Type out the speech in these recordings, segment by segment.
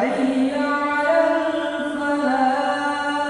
حي على الفلاح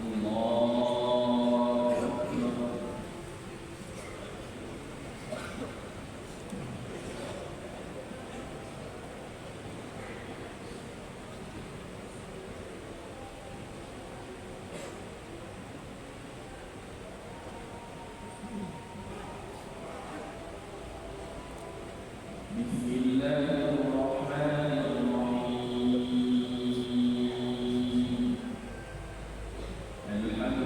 Bismillahirrahmanirrahim.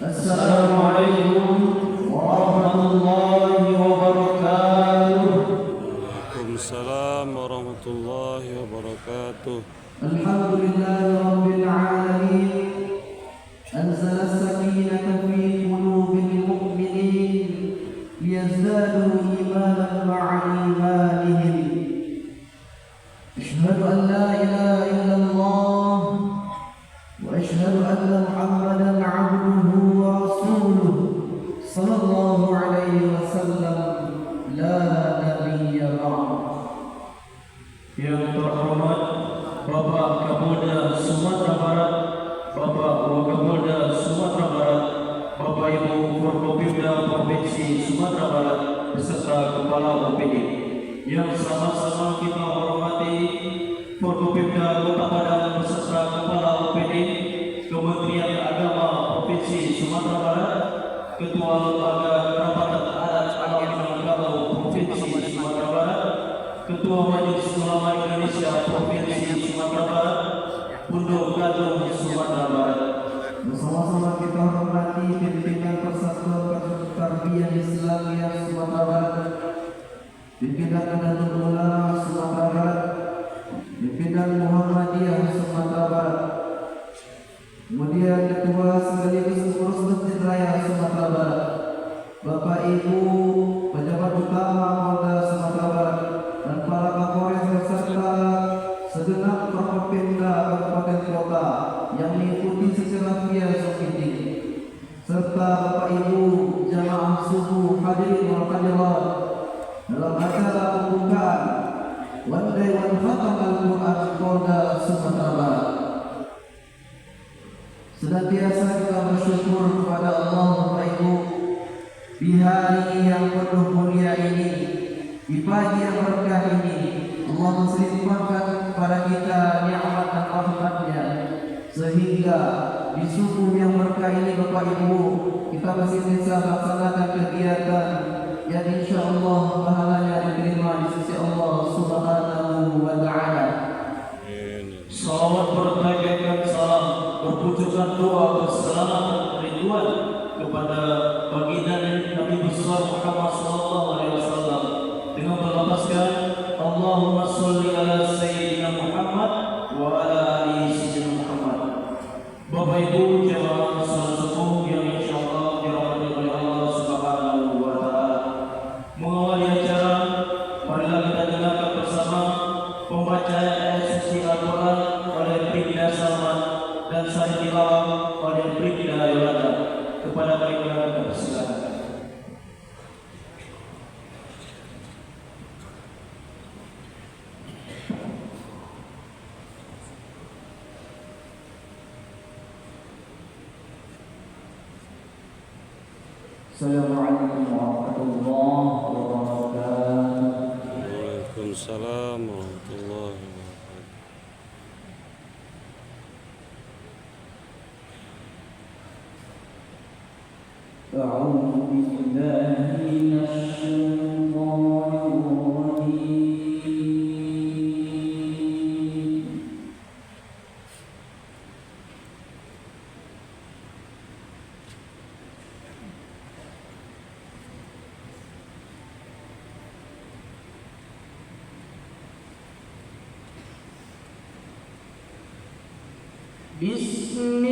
Assalamualaikum warahmatullahi wabarakatuh. Waalaikumsalam warahmatullahi wabarakatuh. Alhamdulillahi rabbil alamin. Anzala as-sakinata fi qulubil mu'minin liyazdadu imanan ma'a imanihim. Asyhadu an la ilaha illallah wa asyhadu anna Muhammadan 'abduhu wa rasuluh sallallahu alaihi wasallam la nabiyya ba'd. Yang terhormat Bapak Kapolda Sumatera Barat, Bapak Wakapolda Sumatera Barat, Bapak Ibu Forkopimda Provinsi Sumatera Barat beserta Kepala OPD. Yang sama-sama kita hormati Forkopimda Kota Padang beserta Kepala OPD, Kementerian Agama Provinsi Sumatera Barat, Ketua Lembaga Perabatan Adat Agama Minangkabau Provinsi Sumatera Barat, Ketua Majelis Ulama Indonesia Provinsi Sumatera Barat, Pondok Gadung Sumatera Barat. Bersama-sama kita hormati pimpinan Persatuan Tarbiyah Islamiyah Sumatera Barat, pimpinan Nahdlatul Ulama Sumatera Barat, pimpinan Muhammadiyah Sumatera Barat, kemudian Ketua sekaligus Pengurus Masjid Raya Sumatera Barat, Bapak Ibu pejabat utama Polda Sumatera Barat, dan para Kapolres beserta segenap Forkopimda Kabupaten Kota yang mengikuti secara via Zoom, serta Bapak Ibu jamaah subuh hadirin wal hadirat dalam acara pembukaan One Day One Khatam Al-Quran Polda Sumatera Barat. Senantiasa kita bersyukur kepada Allah Bapak Ibu di hari yang penuh mulia ini, di pagi yang berkah ini. Allah melimpahkan kepada kita nikmat dan rahmat-Nya, sehingga di subuh yang berkah ini Bapak Ibu kita masih bisa melaksanakan kegiatan yang insyaallah pahalanya diterima di sisi Allah Subhanahu wa taala. Salawat bertajakan salam berpujukan doa keselamatan ridwan kepada baginda Nabi besar Muhammad sallallahu alaihi wasallam dengan berlapaskan Allahumma sholli ala sayyidina Muhammad wa ala ali sayyidina Muhammad. Bapak Ibu jemaah salat subuh yang insyaallah dirahmati oleh Allah Subhanahu wa taala. Mengawali acara, marilah kita dengarkan bersama pembacaan ayat suci Al-Quran oleh Brigda Salman dan sari tilawah oleh Brigda Yolanda. Kepada mereka kita persilakan. Assalamualaikum warahmatullahi wabarakatuh. Waalaikumsalam warahmatullahi wabarakatuh. أعوذ بالله من الشيطان الرجيم. بسم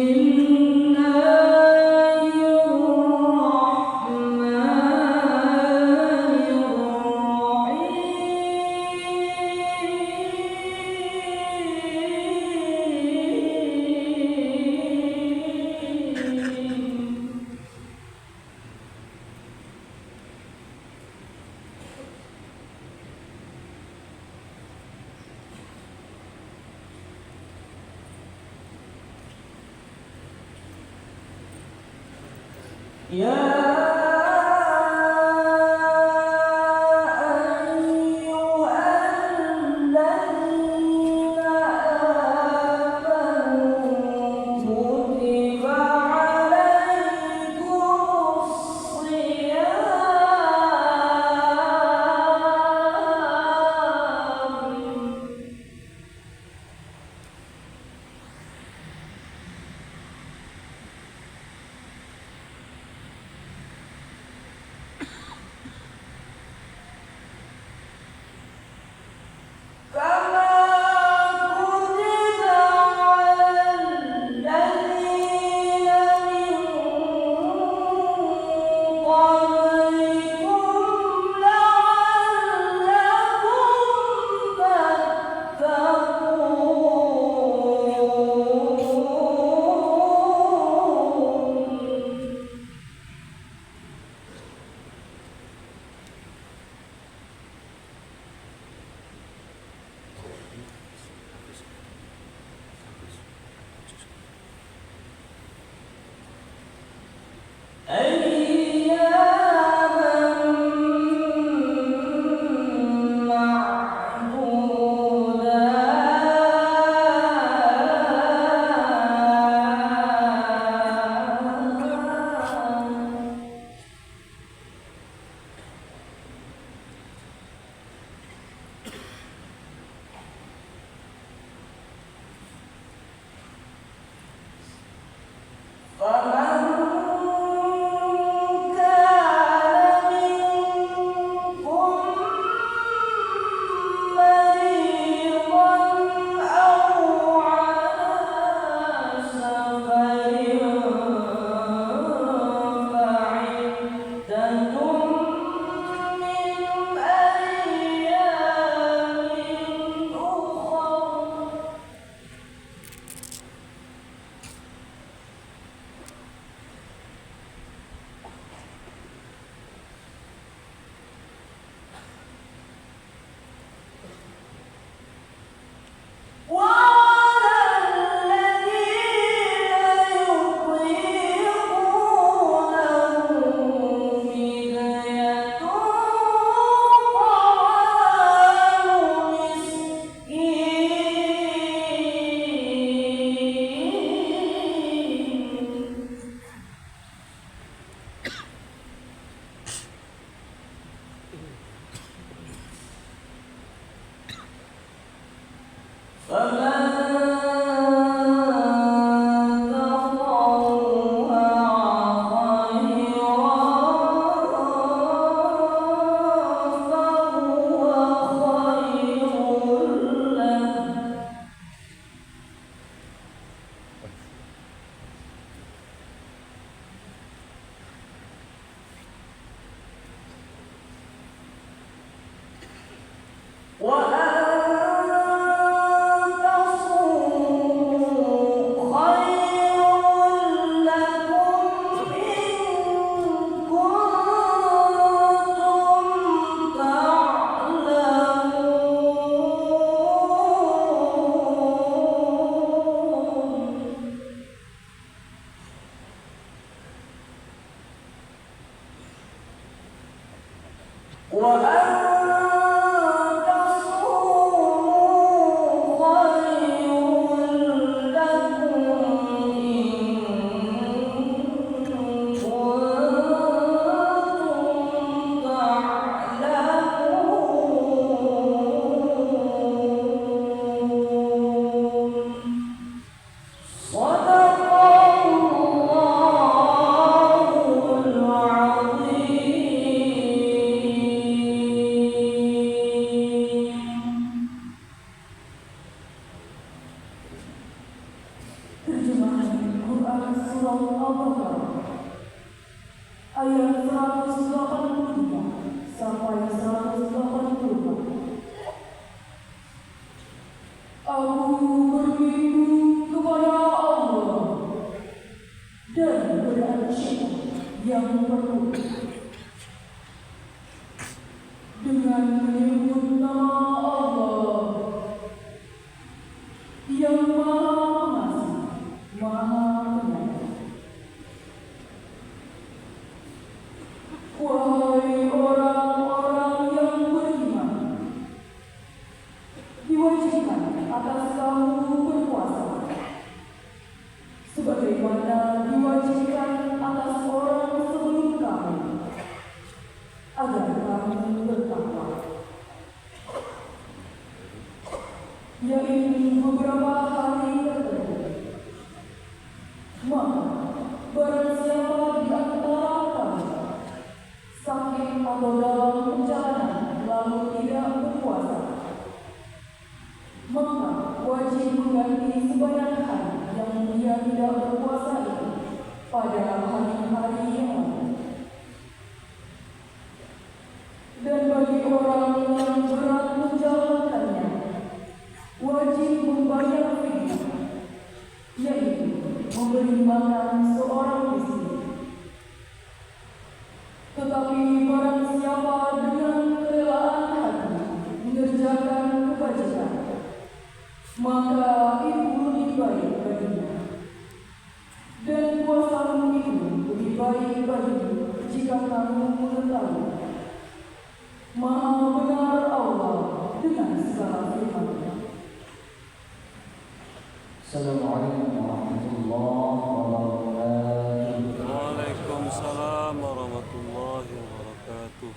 Waalaikumsalam warahmatullahi wabarakatuh.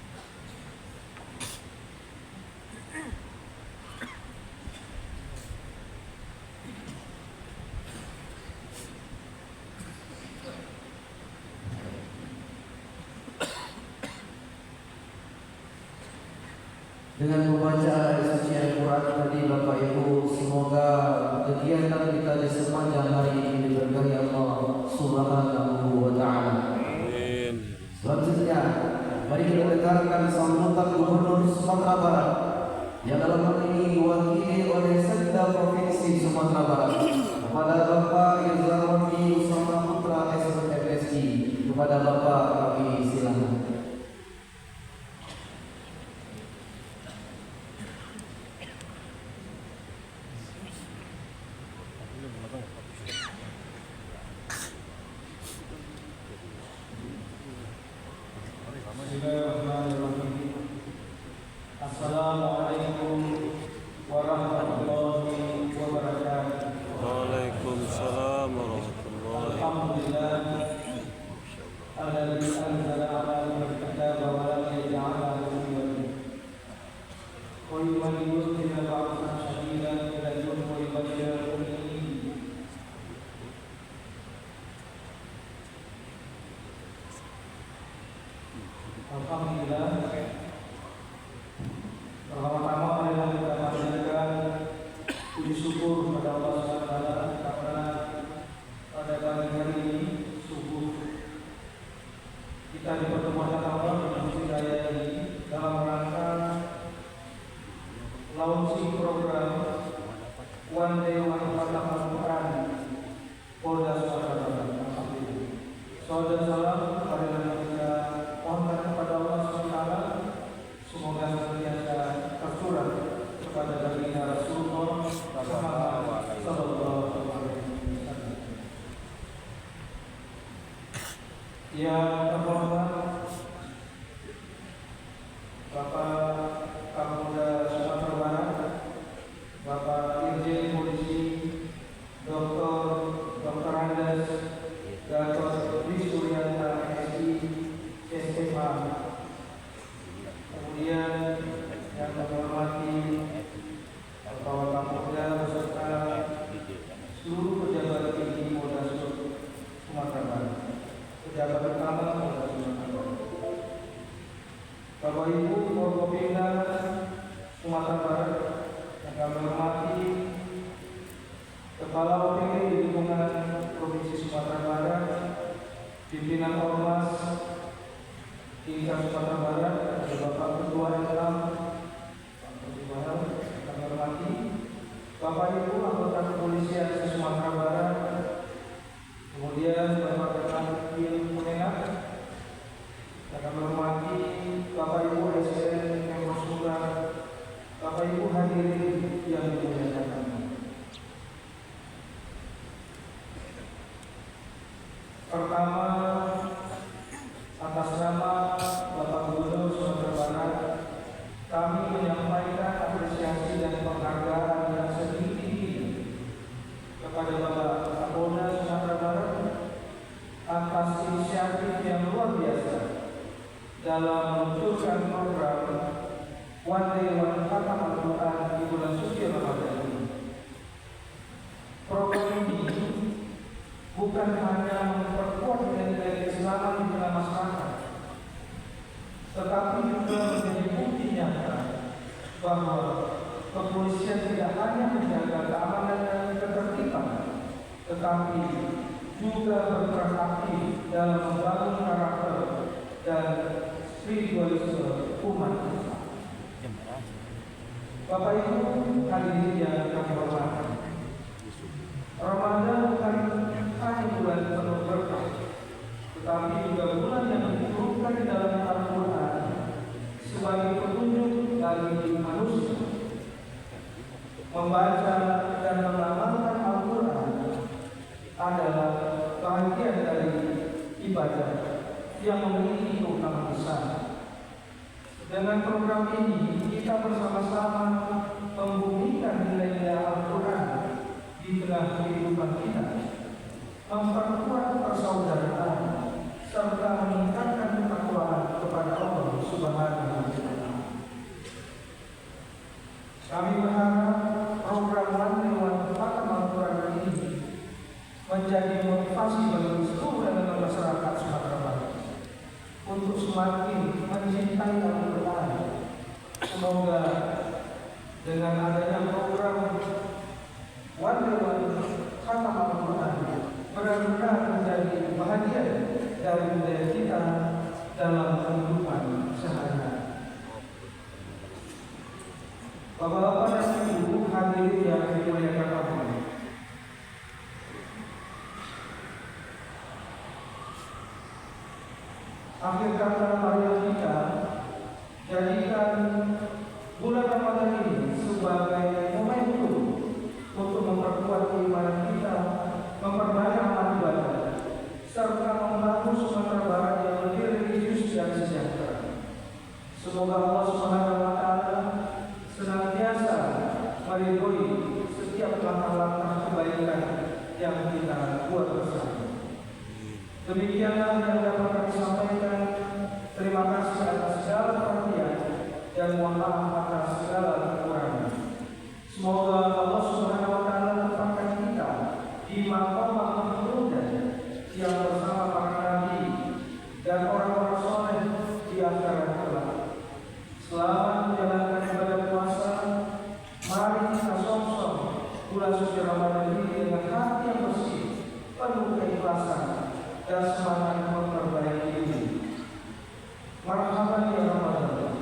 Dengan membaca ayat suci Al-Quran tadi Bapak Ibu, semoga kegiatan kita di sepanjang hari ini diberkahi Allah Subhanahu wa Ta'ala. Amin. Selanjutnya, mari kita dengarkan sambutan Gubernur Sumatera Barat yang dalam hal ini diwakili oleh Sekda Provinsi Sumatera Barat kepada Bapak Yuzarwandi Usama Putra SMFSI. Kepada Bapak kami silakan. Assalamualaikum warahmatullahi wabarakatuh. Waalaikumsalam warahmatullahi wabarakatuh. Alhamdulillah. Yang terhormat Bapak Kapolda Sumatera Barat, Bapak Irjen Polisi Dr. Andes Gatot Wissuryanta SI SMA. Kemudian yang kami hormati Bapak Kapolda beserta seluruh pejabat tinggi Polda Sumatera Barat, pejabat utama Polda Sumatera Barat, Bapak Ibu Forkopimda Sumatera Barat yang kami hormati, Kepala OPD di lingkungan Provinsi Sumatera Barat, pimpinan Ormas tingkat Sumatera Barat, ada Bapak Ketua Islam, kami hormati, Bapak Ibu anggota kepolisian Sumatera Barat, kemudian Bapak Ketua Kemenak, kami hormati Bapak Ibu ASN Pemkot Sumbar, Bapak Ibu hadirin yang dimuliakan kami. Pertama, atas nama Bapak Gubernur Sumatera Barat, kami menyampaikan apresiasi dan penghargaan yang setinggi-tingginya kepada Bapak Kapolda Sumatera Barat atas inisiatif yang luar biasa dalam meluncurkan program One Day One Khatam Al-Quran di bulan suci Ramadan ini. Program ini bukan hanya memperkuat nilai-nilai keislaman di tengah masyarakat, tetapi juga menjadi bukti nyata bahwa kepolisian tidak hanya menjaga keamanan dan ketertiban, tetapi juga berperan aktif dalam membangun karakter dan spiritualisme umat Islam. Bapak Ibu hadirin yang kami hormati, Ramadan bukan hanya bulan penuh berkah, tetapi juga bulan yang diturunkan di dalam Al-Quran sebagai petunjuk bagi manusia. Membaca dan mengamalkan Al-Quran adalah bagian dari ibadah yang memiliki keutamaan besar. Dengan program ini kita bersama-sama membumikan nilai-nilai Al-Quran di tengah kehidupan kita, memperkuat persaudaraan serta meningkatkan ketakwaan kepada Allah Subhanahu wa Ta'ala. Kami berharap program One Day One Khatam Al-Quran ini menjadi motivasi bagi seluruh elemen masyarakat Sumatera Barat untuk semakin mencintai Al-Quran. Semoga dengan adanya program One Day One Khatam Al-Quran benar-benar menjadi bahagian dari budaya kita dalam kehidupan sehari-hari. Bapak-bapak dan ibu hadirin yang dimuliakan Allah, akhir kata marilah kita jadikan bulan Ramadan ini sebagai momentum untuk memperkuat keimanan kita, memperbanyak amal ibadah, serta membangun Sumatera Barat yang lebih religius dan sejahtera. Semoga Allah Subhanahu wa Ta'ala senantiasa meridhoi setiap langkah-langkah kebaikan yang kita buat bersama. Demikianlah yang dapat kami sampaikan. Terima kasih atas segala perhatian dan mohon maaf atas segala kekurangan. Semoga Allah Subhanahu wa Ta'ala tempatkan kita di maqam mahmudah yang bersama para nabi dan orang-orang soleh di akhirat kelak. Selamat menjalankan ibadah puasa. Mari kita song-song bulan suci Ramadan ini dengan hati yang bersih, penuh keikhlasan dan semangat memperbaiki diri. Marhaban ya Ramadan.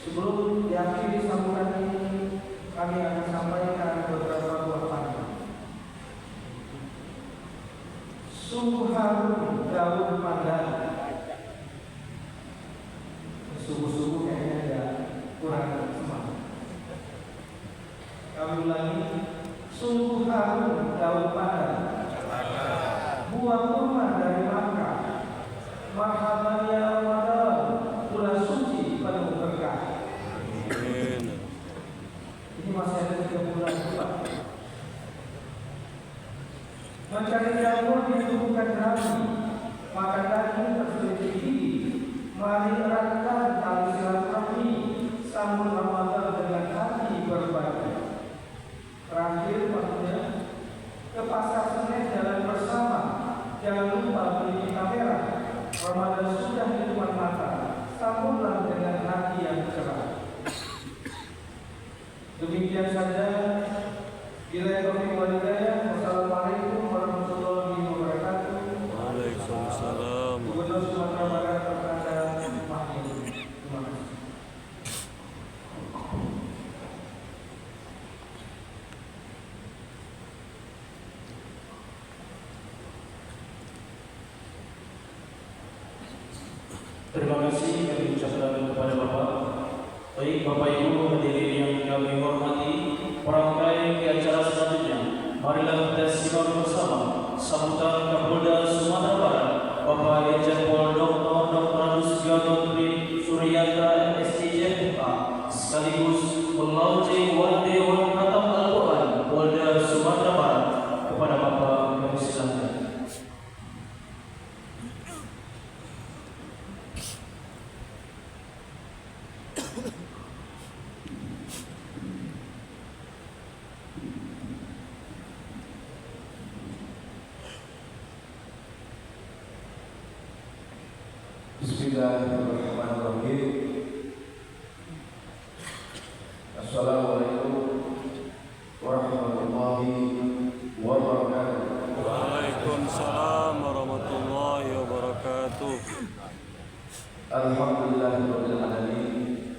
Sebelum diakhiri sambutan ini, kami akan sampaikan beberapa buah pantun. Sungguh harum daun pandan. Sungguh-sungguh kayaknya ada kurang semangat. Kami ulangi. Sungguh harum daun pandan, buah kurma dari Makkah, Marhaban ya Ramadan, bulan suci penuh berkah. Amin. Ini masih ada 3 bulan pula. Mencari jamur ditumbuhkan jerami, maka daging terselit gigi. Mari eratkan tali silaturahmi, sambut Ramadan dengan hati berbagi. Terakhir maksudnya, ke pasar Senen jalan bersama. Jangan lupa beli kamera. Ramadan sudah di depan mata, sambutlah dengan hati yang cerah. Demikian saja. Bila taufiq wal hidayah. Wassalamualaikum warahmatullahi wabarakatuh. Waalaikumsalam. Gubernur Sumatera Barat kepada Mahdi. Terima kasih. Terima kasih kami ucapkan kepada Bapak. Baik Bapak Ibu hadirin yang kami hormati, perangkai ke acara selanjutnya. Marilah kita simak bersama sambutan Kapolda Sumatera Barat, Bapak Irjen Pol Dr. Anusyono Tri Suryanta MSc sekaligus melaunching One Day One Khatam Al-Quran Polda Sumatera Barat. Kepada Bapak kami silakan. Bismillahirrahmanirrahim. Assalamualaikum warahmatullahi wabarakatuh. Waalaikumsalam warahmatullahi wabarakatuh. Alhamdulillahirabbil alamin.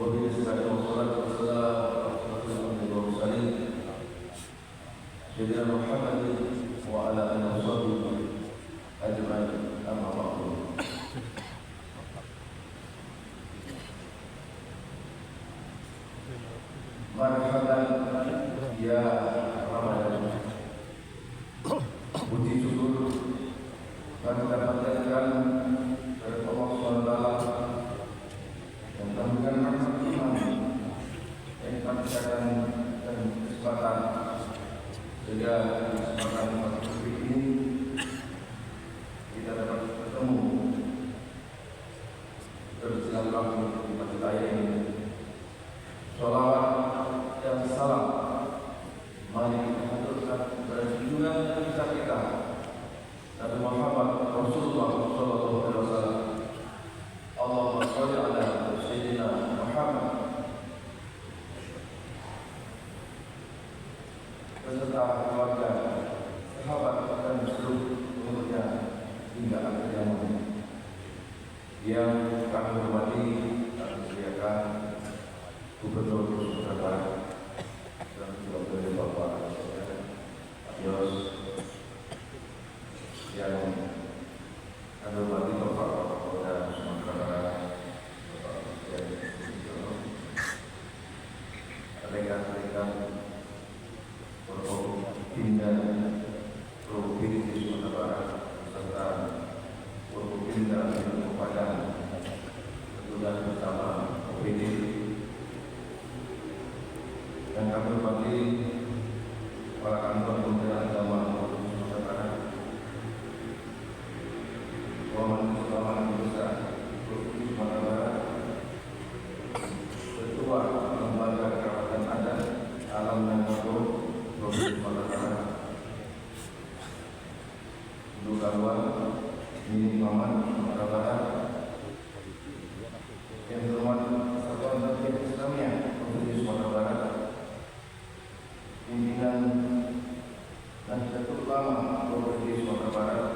Wa bihi salatu wassalamu ala mursalin Sayyidina Muhammadin wa ala alihi washabbihi ajma'in. Amma ba'du. Marhaban ya Ramadan. Puji syukur kami dapatkan dari Allah SWT dan kami rahmat iman yang kami berikan dan kesempatan sehingga kesempatan ini kita dapat bertemu bersilaturahmi di masjid raya ini. Sholawat dan salam mari kita haturkan kepada junjungan besar kita Nabi Muhammad Rasulullah Sallallahu Alaihi Wasallam. Allahumma sholli ala Sayyidina Muhammad beserta keluarga, sahabat dan seluruh pengikutnya hingga akhir zaman. Yang kami hormati dan muliakan Gubernur Sumatera Barat dan juga dari Bapak Yos yang kami hormati Bapak Kapolda Sumatera Barat, Bapak rekan-rekan Forkopimda Provinsi Sumatera Barat serta Forkopimda Kabupaten Padang, tentunya bersama OPD. Dan kami hormati kepala kantor Kementerian Agama Sumatera Barat, Wamen Besar Provinsi Sumatera Barat, Ketua Lembaga Kerapatan Adat Alam dan Makhluk Provinsi Sumatera Barat, Ibu Kalwa Mini Maman Sumatera Barat, yang terhormat Persatuan Tabligh Islamiyah Provinsi Sumatera Barat, pimpinan Nahdlatul Ulama Provinsi Sumatera Barat,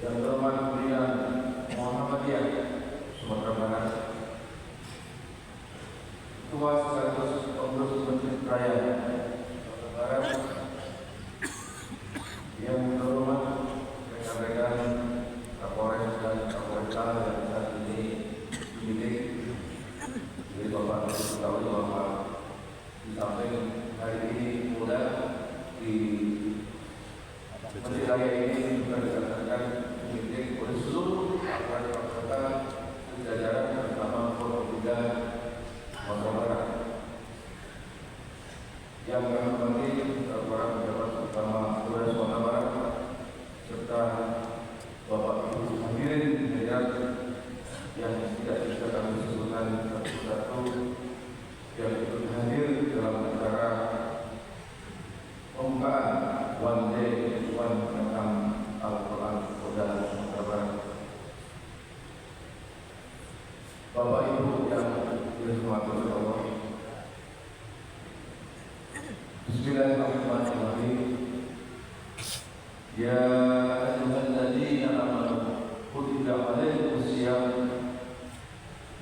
yang terhormat pimpinan Muhammadiyah Sumatera Barat, Ketua sekaligus Pengurus Masjid Raya Sumatera Barat, yang terhormat rekan-rekan Kapolres dan Kapolresta yang saat ini dididik. Jadi Bapak tahu bahwa di samping hari ini muda di yang ikut hadir dalam acara pembukaan One Day One tentang Al-Quran Kodam Sumatera Barat. Bapak Ibu yang dirahmati oleh Allah, Bismillahirrahmanirrahim. Ya ayyuhalladzina amanu kutiba alaikumus syiyam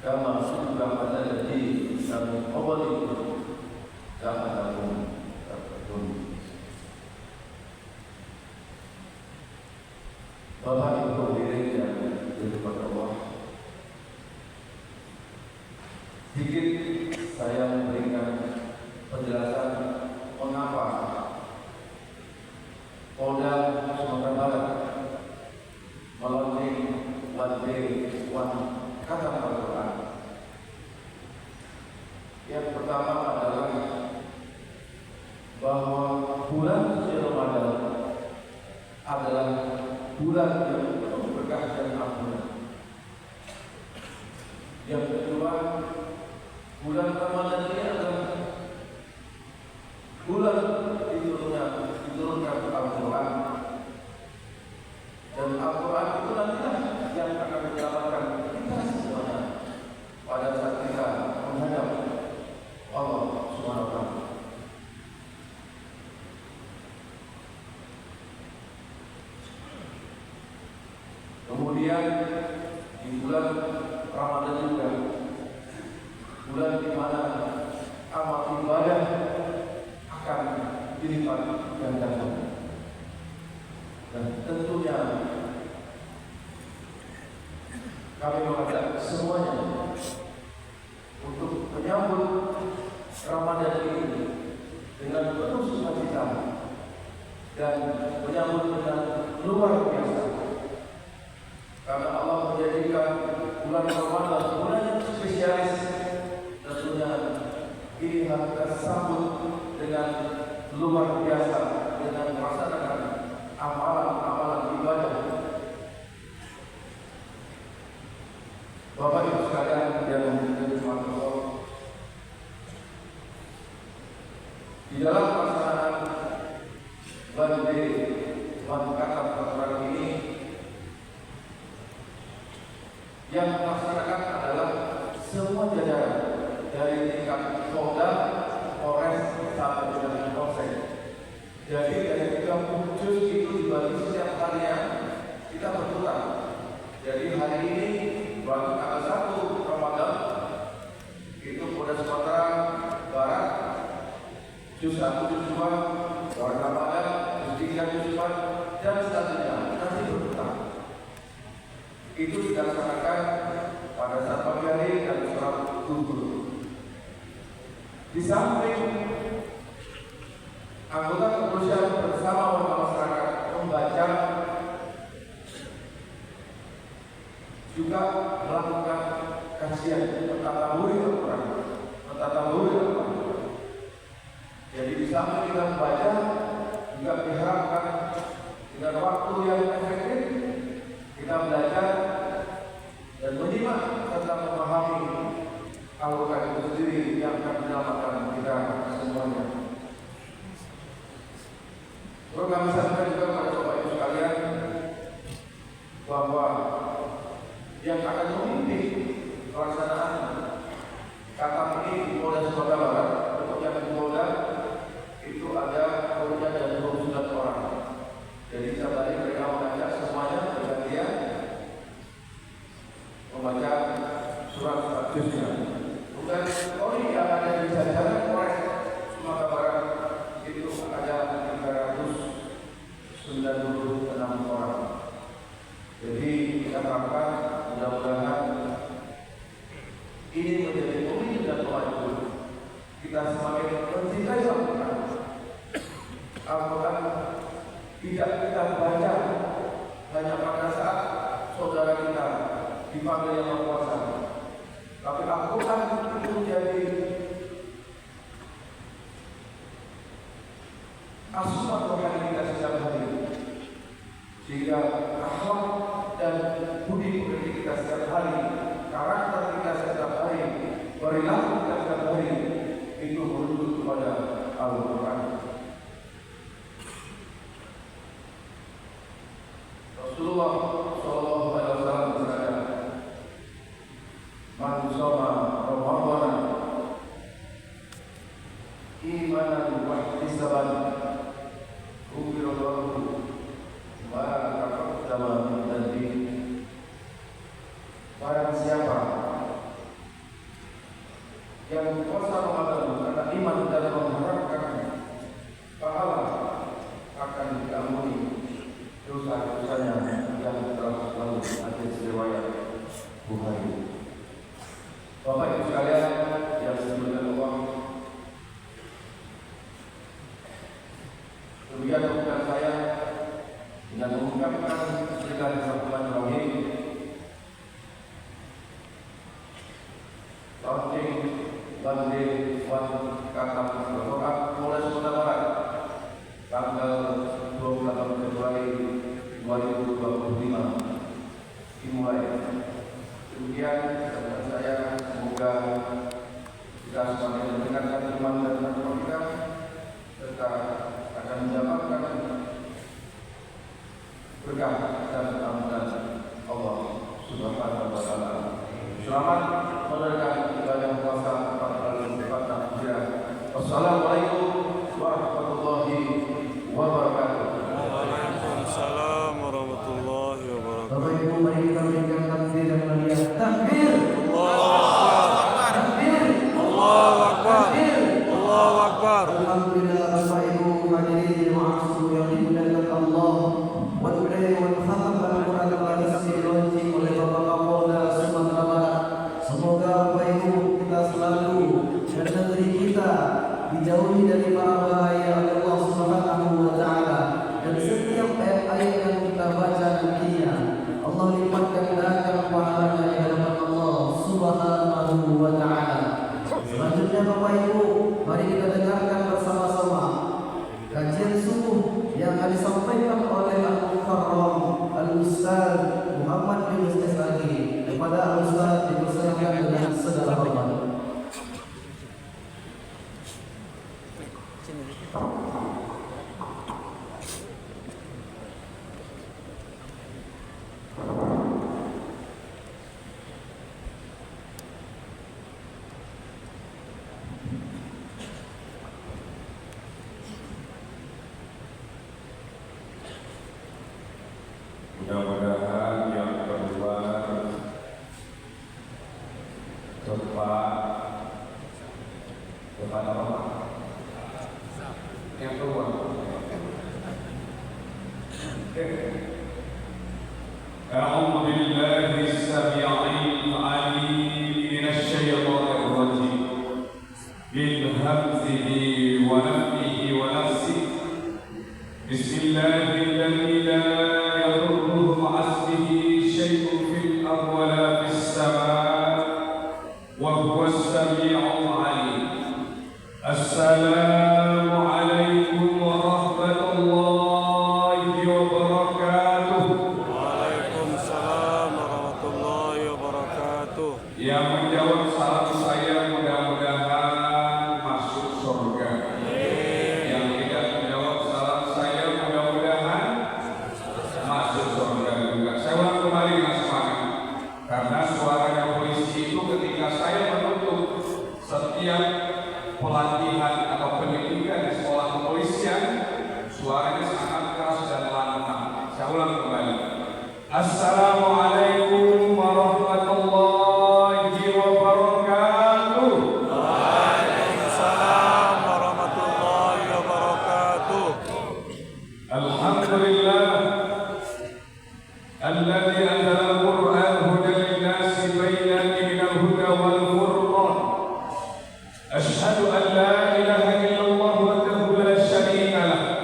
kama kutiba alal ladzina min qablikum la'allakum tattaqun. Bapak Ibu hadirin yang dirahmati Allah, sedikit saya memberikan penjelasan mengapa Polda Sumatera Barat meluncurkan One Day One Khatam Al-Quran. Yang pertama adalah bahwa bulan suci Ramadan adalah bulan yang penuh berkah dan ampunan. Yang kedua, bulan Ramadan ini adalah bulan diturunkan Al-Quran, dan Al-Quran itu nantilah yang akan menyelamatkan kita semuanya pada saat kita menghadap Allah Subhanahu wa Ta'ala. Kemudian di bulan Ramadan juga bulan di mana amal ibadah akan dilipat gandakan. Dan tentunya kami mengajak semuanya untuk menyambut Ramadan ini dengan penuh sukacita dan menyambut dengan luar biasa, karena Allah menjadikan bulan Ramadan bulan yang spesialis. Tentunya ini harus kita sambut dengan luar biasa dengan melaksanakan amalan-amalan ibadah. Bapak Ibu sekalian yang dirahmati Allah, di dalam pelaksanaan One Day One Khatam Al-Quran ini, yang melaksanakan adalah semua jajaran dari tingkat Polda, Polres sampai dengan Polsek. Jadi dari 30 juz itu dibagi setiap harinya kita berputar. Jadi hari ini baru tanggal 1 Ramadan itu Polda Sumatera Barat juz 1, juz 2, Polda Ramadan juz 3, juz 4 dan selanjutnya nanti berputar. Itu dilaksanakan pada saat pagi hari dan sholat zuhur. Di samping anggota kepolisian bersama warga masyarakat membaca, juga melakukan kajian mentadaburi Al-Quran. Jadi di samping kita membaca, juga diharapkan dengan waktu yang efektif kita belajar dan menyimak serta memahami Al-Quran itu sendiri yang akan menyelamatkan kita semuanya. Perlu kami sampaikan juga kepada Bapak Ibu sekalian bahwa yang akan memimpin pelaksanaan Khatam ini di Polda Sumatera Barat, untuk yang di Polda itu ada Polda dan 29 orang. Jadi tadi mereka mengajak semuanya bergantian membaca surat juznya. Bukan Polri yang ada di jajaran Polres Sumatera Barat itu ada 396 orang. Jadi kita harapkan mudah-mudahan ini menjadi pemicu dan pemacu kita semakin mencintai Al-Quran. Al-Quran tidak kita baca hanya pada saat saudara kita dipanggil yang berkuasa, tapi Al-Quran itu menjadi asupan rohani kita setiap hari, sehingga akhlak dan budi pekerti kita setiap hari, karakter kita setiap hari, perilaku kita setiap hari itu merujuk kepada Al-Quran. Rasulullah Shallallahu Alaihi Wasallam bersabda, "Man shoma Ramadan imanan wa ihtisaban, ghufira lahu ma taqaddama min dhanbihi." Barang siapa yang puasa Ramadan karena iman dan mengharapkan pahala, akan diampuni dosa-dosanya yang telah lalu. Hadis riwayat Bukhari. Bapak Ibu sekalian yang dimuliakan Allah, demikian bukan saya dengan mengucapkan Bismillahirrahmanirrahim. Launching Bande Wan Katam Berkorak Polres Kota Barat tanggal 28 Februari 2025 dimulai. Demikian saya semoga kita semakin mendengarkan iman dan narkotika serta akan mendapatkan berkah dan ampunan Allah Subhanahu wa taala. Selamat menunaikan ibadah puasa 1444 Hijriah. Wassalamualaikum warahmatullahi wabarakatuh. Waalaikumsalam warahmatullahi wabarakatuh. Bapak Ibu, mari kita berikan takbir dan meriah. Takbir! Takbir! Allahu Akbar. Allahu Akbar. Alhamdulillah, Bapak Ibu hadirin ma'asum yang dimuliakan Allah. Wa tu'lai wa khatam al-Quran al-Karim launching oleh Bapak Kapolda Sumatera Barat. Semoga Bapak Ibu kita selalu dan negeri kita dijauhi dari para bahaya oleh Allah Subhanahu wa taala. Dan setiap ayat-ayat yang kita baca nantinya Allah lipatkan gandakan pahalanya di hadapan Allah Subhanahu wa taala. Selanjutnya Bapak Ibu, mari kita dengarkan bersama-sama kajian subuh yang akan disampaikan oleh Al-Mukarram Al-Ustaz Muhammad bin Ustaz lagi. Kepada Al-Ustaz dipersilakan dengan segala hormat. Mudah-mudahan yang keluar tepat apa? Yang keluar. A'udzu billahi as-sami'il 'alim minasy syaithanir rajim. Min hamzihi wa nafthihi wa nafsihi. Bismillahirrahmanirrahim. Assalamualaikum warahmatullahi wabarakatuh. Waalaikumsalam warahmatullahi wabarakatuh. Yang menjawab salam saya mudah-mudahan masuk surga. Yang tidak menjawab salam saya mudah-mudahan masuk surga juga. Saya ulang kembali dengan semangat, karena suaranya polisi itu ketika saya menutup setiap pelatihan atau pendidikan di sekolah kepolisian, suaranya sangat keras dan lantang. Saya ulang kembali. Assalamualaikum warahmatullahi wabarakatuh. Waalaikumsalam warahmatullahi wabarakatuh. Alhamdulillah alladzi anzala al-Qur'an hudan lin-nasi bayyinatin minal huda wal furqan. Asyhadu an la ilaha illallah wahdahu la syarika lah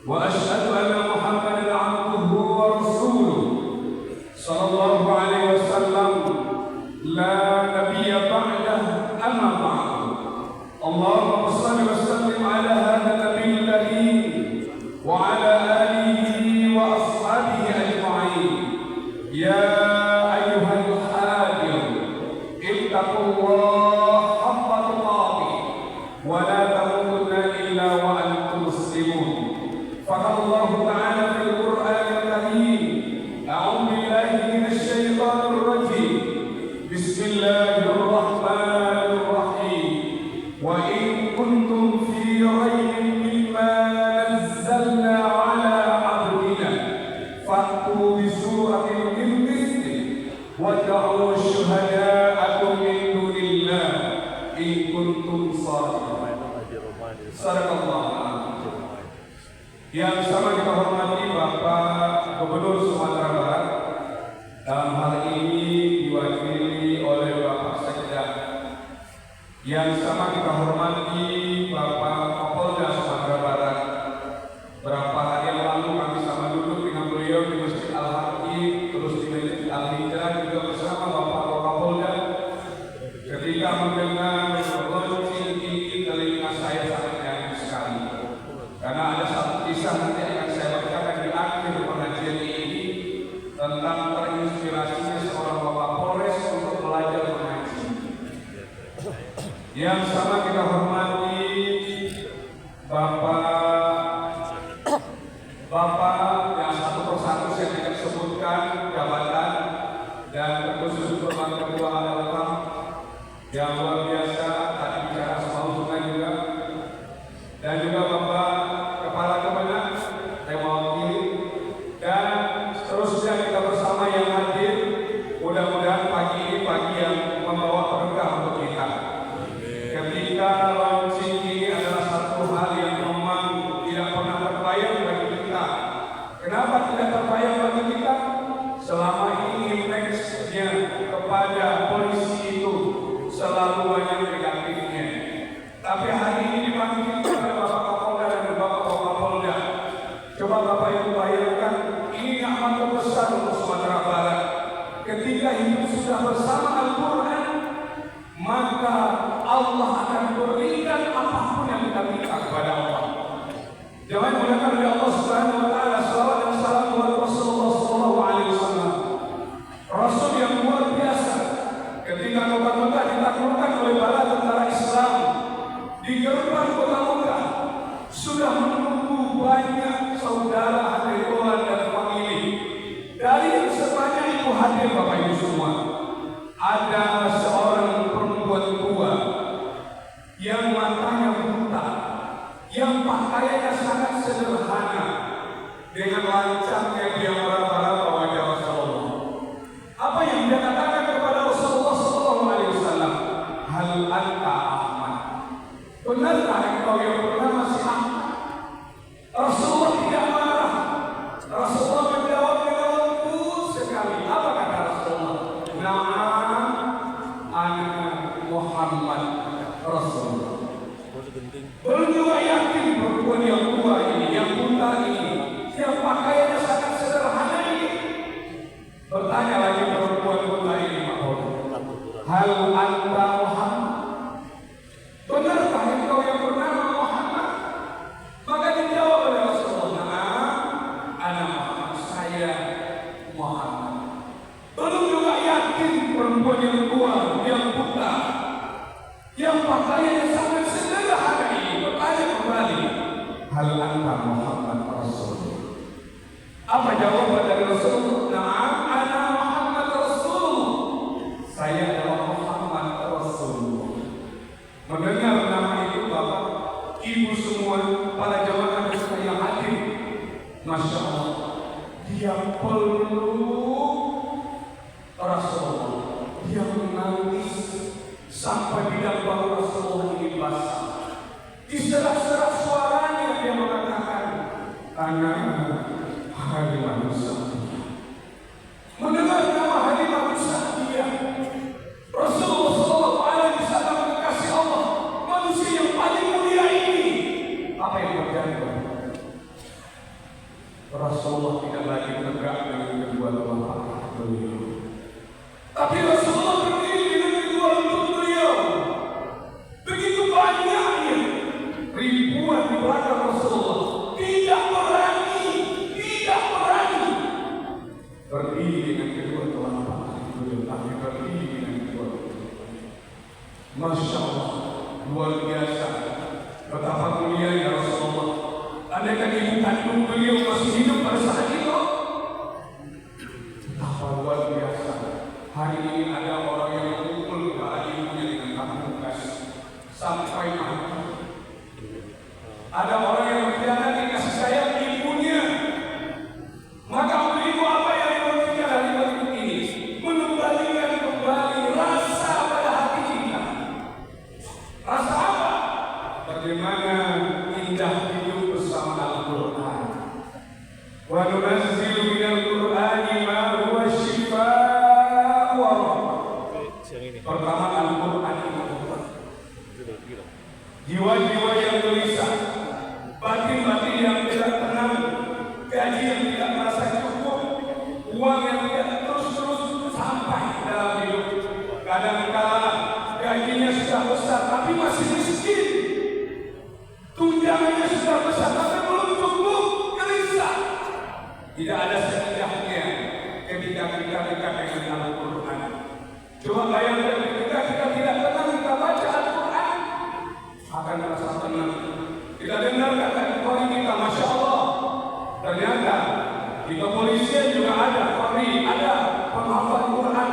wa asyhadu anna Muhammadan 'abduhu wa rasuluh sallallahu alaihi wasallam la nabiyya ba'dah amma ba'du. Allahumma shalli wa sallim ala hadha nabiyil karim wa ala alihi wa ashabihi ajma'in. Ya ayyuhal hadir ittaqullah haqqa tuqatih Sadaqallah. Yang sama kita hormati Bapak Gubernur Sumatera Barat, dalam hal ini diwakili oleh Bapak Sekda. Yang sama kita hormati Bapak Kapolda Sumatera Barat. Berapa hari yang lalu kami sama duduk dengan beliau di Masjid Al-Hakim, terus di Masjid Al-Hijrah juga bersama Bapak Kapolda. Ketika mendengar lonceng tinggi telinga saya sangat nyaman sekali. Karena ada satu kisah nanti akan saya bacakan di akhir pengajian ini tentang terinspirasinya seorang Bapak Polres untuk belajar mengaji. Yang sama kita hormati Bapak yang satu persatu saya tidak sebutkan jabatan dan terkhusus Bapak Ketua adalah yang luar biasa tadi bicara semau juga, dan juga Bapak Kepala Kemenang saya mewakili, dan seterusnya kita bersama yang hadir. Mudah-mudahan pagi ini pagi yang membawa berkah untuk kita. Ketika launching ini adalah satu hal yang memang tidak pernah terbayang bagi kita. Kenapa tidak terbayang bagi kita? Selama ini impactnya kepada polisi itu selalu banyak negatifnya. Tapi hari ini dibangkitkan oleh Bapak Kapolda dan Bapak Kapolda. Coba Bapak Ibu bayangkan, ini amat terbesar untuk Sumatera Barat. Ketika hidup sudah bersama Al-Quran, maka Allah akan berikan apapun yang kita minta kepada Allah. Jangan menggunakan oleh Allah Subhanahu Wa Taala. Salawat dan salam buat Rasulullah SAW, Rasul yang luar biasa. Ketika kota Mekah ditaklukkan oleh bala tentara Islam, di gerbang kota Mekah sudah menunggu banyak saudara hadirin dan famili. Dari yang sebanyak itu hadir Bapak Ibu semua. Ada seorang perempuan tua yang matanya buta, yang pakaiannya sangat sederhana, dengan lancangnya dia meraba-raba wajah Rasulullah. Apa yang dia katakan kepada Rasulullah SAW? Hal anta Ahmad? Benarkah engkau yang bernama si Ahmad? Rasulullah tidak marah. Rasulullah menjawab dengan lembut sekali. Apa kata Rasulullah? Na'am ana Muhammad Rasulullah. Belum juga yakin perempuan yang tua ini, yang buta ini, yang pakaiannya sangat sederhana ini. Bertanya lagi perempuan buta ini, hal anta Muhammad? Benarkah engkau yang bernama Muhammad? Maka dijawab oleh Rasulullah, na'am ana Muhammad, saya Muhammad. Belum juga yakin perempuan yang tua, yang buta, yang pakaiannya sangat sederhana ini bertanya kembali, hal anta Muhammad Rasulullah? Apa jawaban dari Rasulullah? Na'am ana Muhammad Rasulullah, saya adalah Muhammad Rasulullah. Mendengar nama itu Bapak, Ibu semua, para jamaah yang hadir, Masya Allah, dia peluk Rasulullah, dia menangis sampai bidang bahu Rasulullah ini basah. Di serak-serak suaranya dia mengatakan, anak Halimah Sa'diyah. Mendengar nama Halimah Sa'diyah, Rasulullah SAW mengasihi Allah, manusia yang paling mulia ini. Apa yang terjadi? Rasulullah tidak lagi tegak dengan kedua telapak beliau, tapi Rasulullah berdiri dengan kedua lutut beliau. Begitu banyaknya ribuan di belakang Rasulullah tidak berani berdiri dengan kedua telapak beliau, tapi berdiri dengan kedua lutut. Masya Allah, luar biasa. Betapa mulianya Rasulullah. Andaikan ibu kandung beliau masih hidup pada saat itu, betapa luar biasa. Hari ini ada orang yang mengumpul kepada ibunya dengan kampung gas sampai mati. Ada orang yang mengkhianati kasih sayang ibunya. Maka ibu apa yang dilakukan hari ini? Mengembalikan kembali rasa pada hati kita. Rasa apa? Bagaimana nunazzilu minal Qur'ani ma huwa shifaa'un wa rahmah. Pertama, Al-Qur'an jiwa-jiwa yang gelisah, batin-batin yang tidak tenang, gaji yang tidak merasa cukup, uang yang tidak terus-terus sampai dalam hidup. Kadang-kala gajinya sudah besar tapi masih miskin, tunjangannya sudah besar tapi belum cukup, gelisah. Tidak ada setidaknya ketika kita dekat dengan Al-Quran. Coba bayangkan ketika kita tidak tenang, kita baca Al-Quran, akan merasa tenang. Kita dengar kata Qari kita, Masya Allah. Ternyata di kepolisian juga ada Qari, ada penghafal Quran.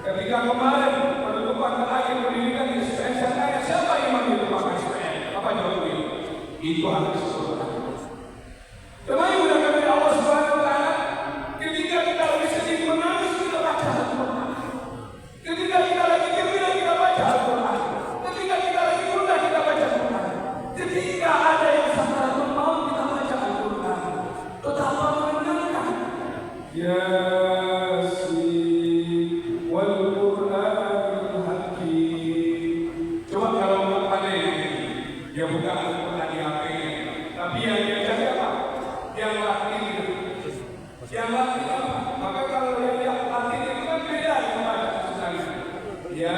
Ketika kemarin penutupan terakhir pendidikan di SPN, saya tanya siapa imam di depan SPN? Apa jawabnya? Itu harus Quran. Kemarin sudah kami Allah Subhanahu Wa Taala. Ketika kita lagi sedih menangis, kita baca Al-Quran. Ketika kita lagi gembira, kita baca Al-Quran. Ketika kita lagi gundah, kita baca Al-Quran. Ketika ada yang sakaratul maut, kita baca Al-Quran. Betapa menyenangkan. Yasin wal Qur'anil Hakim. Coba kalau nggak pandai, dia buka Al-Quran di HP-nya. Tapi yang dia cari apa? Yang laki. Yang laki apa? Maka kalau yang laki itu kan beda dengan baca misalnya. Ya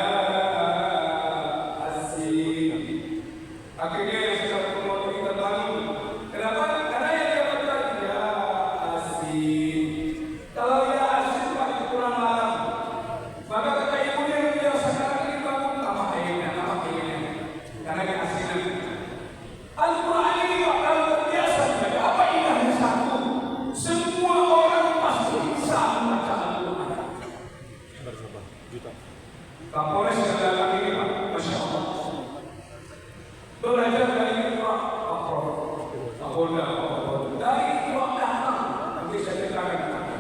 Asin. Akhirnya yang sudah berumur kita bangun. Kenapa? Karena yang dia baca Ya Asin. Kalau Ya Asin Pak kurang malam, maka kata ibunya yang dia sekarang ini bangun tambah airnya. Karena dia asinan. Al-Quran ini Pak kalau terbiasa dibaca, apa indahnya satu? Semua orang pasti bisa membaca Al-Quran. Kapolres yang datang ini Pak, Masya Allah, belajar dari Iqra, Kapolda, dari Iqra datang. Nanti saya ceritakan.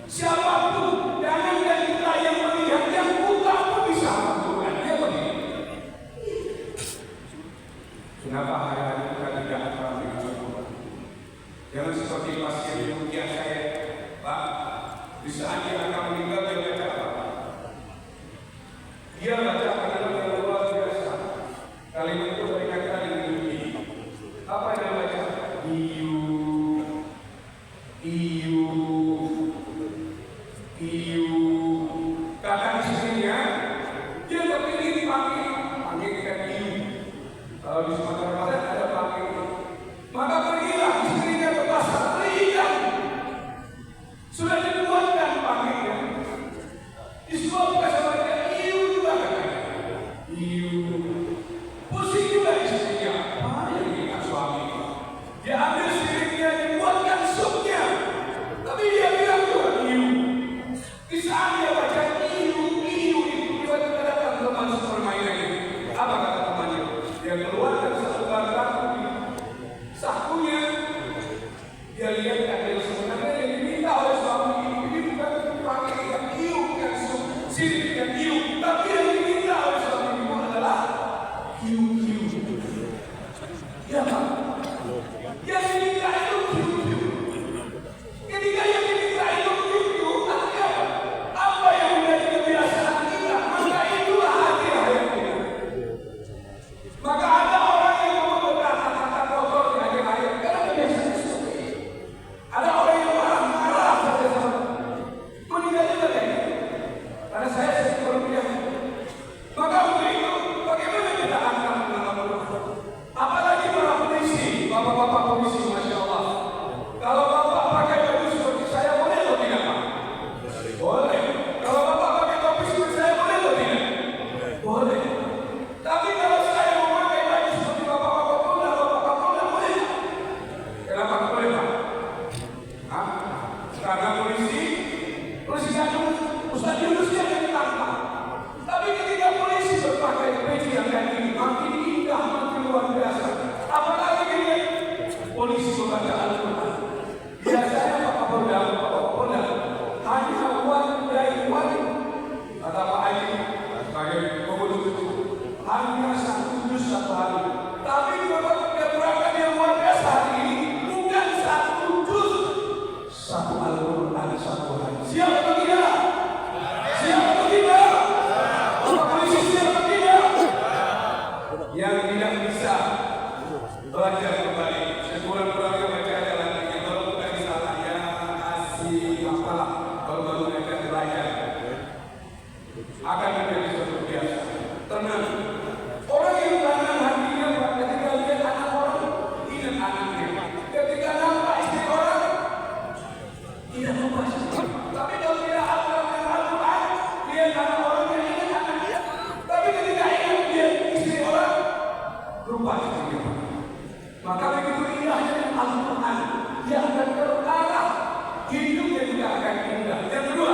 Siapapun, jangan kita yang melihat, yang buta pun bisa Al-Quran. Dia begini. Kenapa hari-hari kita tidak akrab dengan Al-Quran? Jangan seperti pasien yang rukiah saya, Pak. Di saat dia akan meninggal, dia baca apa? Dia baca kalimat yang luar biasa. Kalimat itu berkaitan dengan ini. Apa yang baca? Iu. Kata istrinya, dia terpilih dipanggil dengan iu. Kalau di Sumatera Barat ada panggil. Maka pergilah istrinya ke pasar beli ikan. Sudah dibuatkan panggilnya. Di sebuah pasar baca iu juga katanya. Iu. Pusing juga istrinya. Yang ingat suami. Dia ambil siripnya, dibuatkan supnya. Tapi dia bilang juga iu. Di saat dia baca iu, tiba-tiba datang teman sepermainan ini. Apa kata temannya? Dia keluarkan satu barang sakunya. Dia lihat ada yang sebenarnya yang diminta oleh suami ini bukan pakai ikan iu, bukan sirip ikan iu, tapi yang diminta oleh suami ini adalah iu. Ya Pak, yang diminta itu iu. Ketika yang diminta itu iu, artinya apa yang menjadi kebiasaan kita, maka itulah hati hayat kita. Maka ada orang yang ngomong kata-kata kotor di akhir hayat karena kebiasaan seperti itu. Ada orang yang marah saja sama meninggal juga kayak gitu. Karena saya sering berpikir, maka untuk itu bagaimana kita akan mengenal lupa kita. Maka begitu indahnya Al-Quran, dia akan terarah, hidupnya juga akan indah. Yang kedua,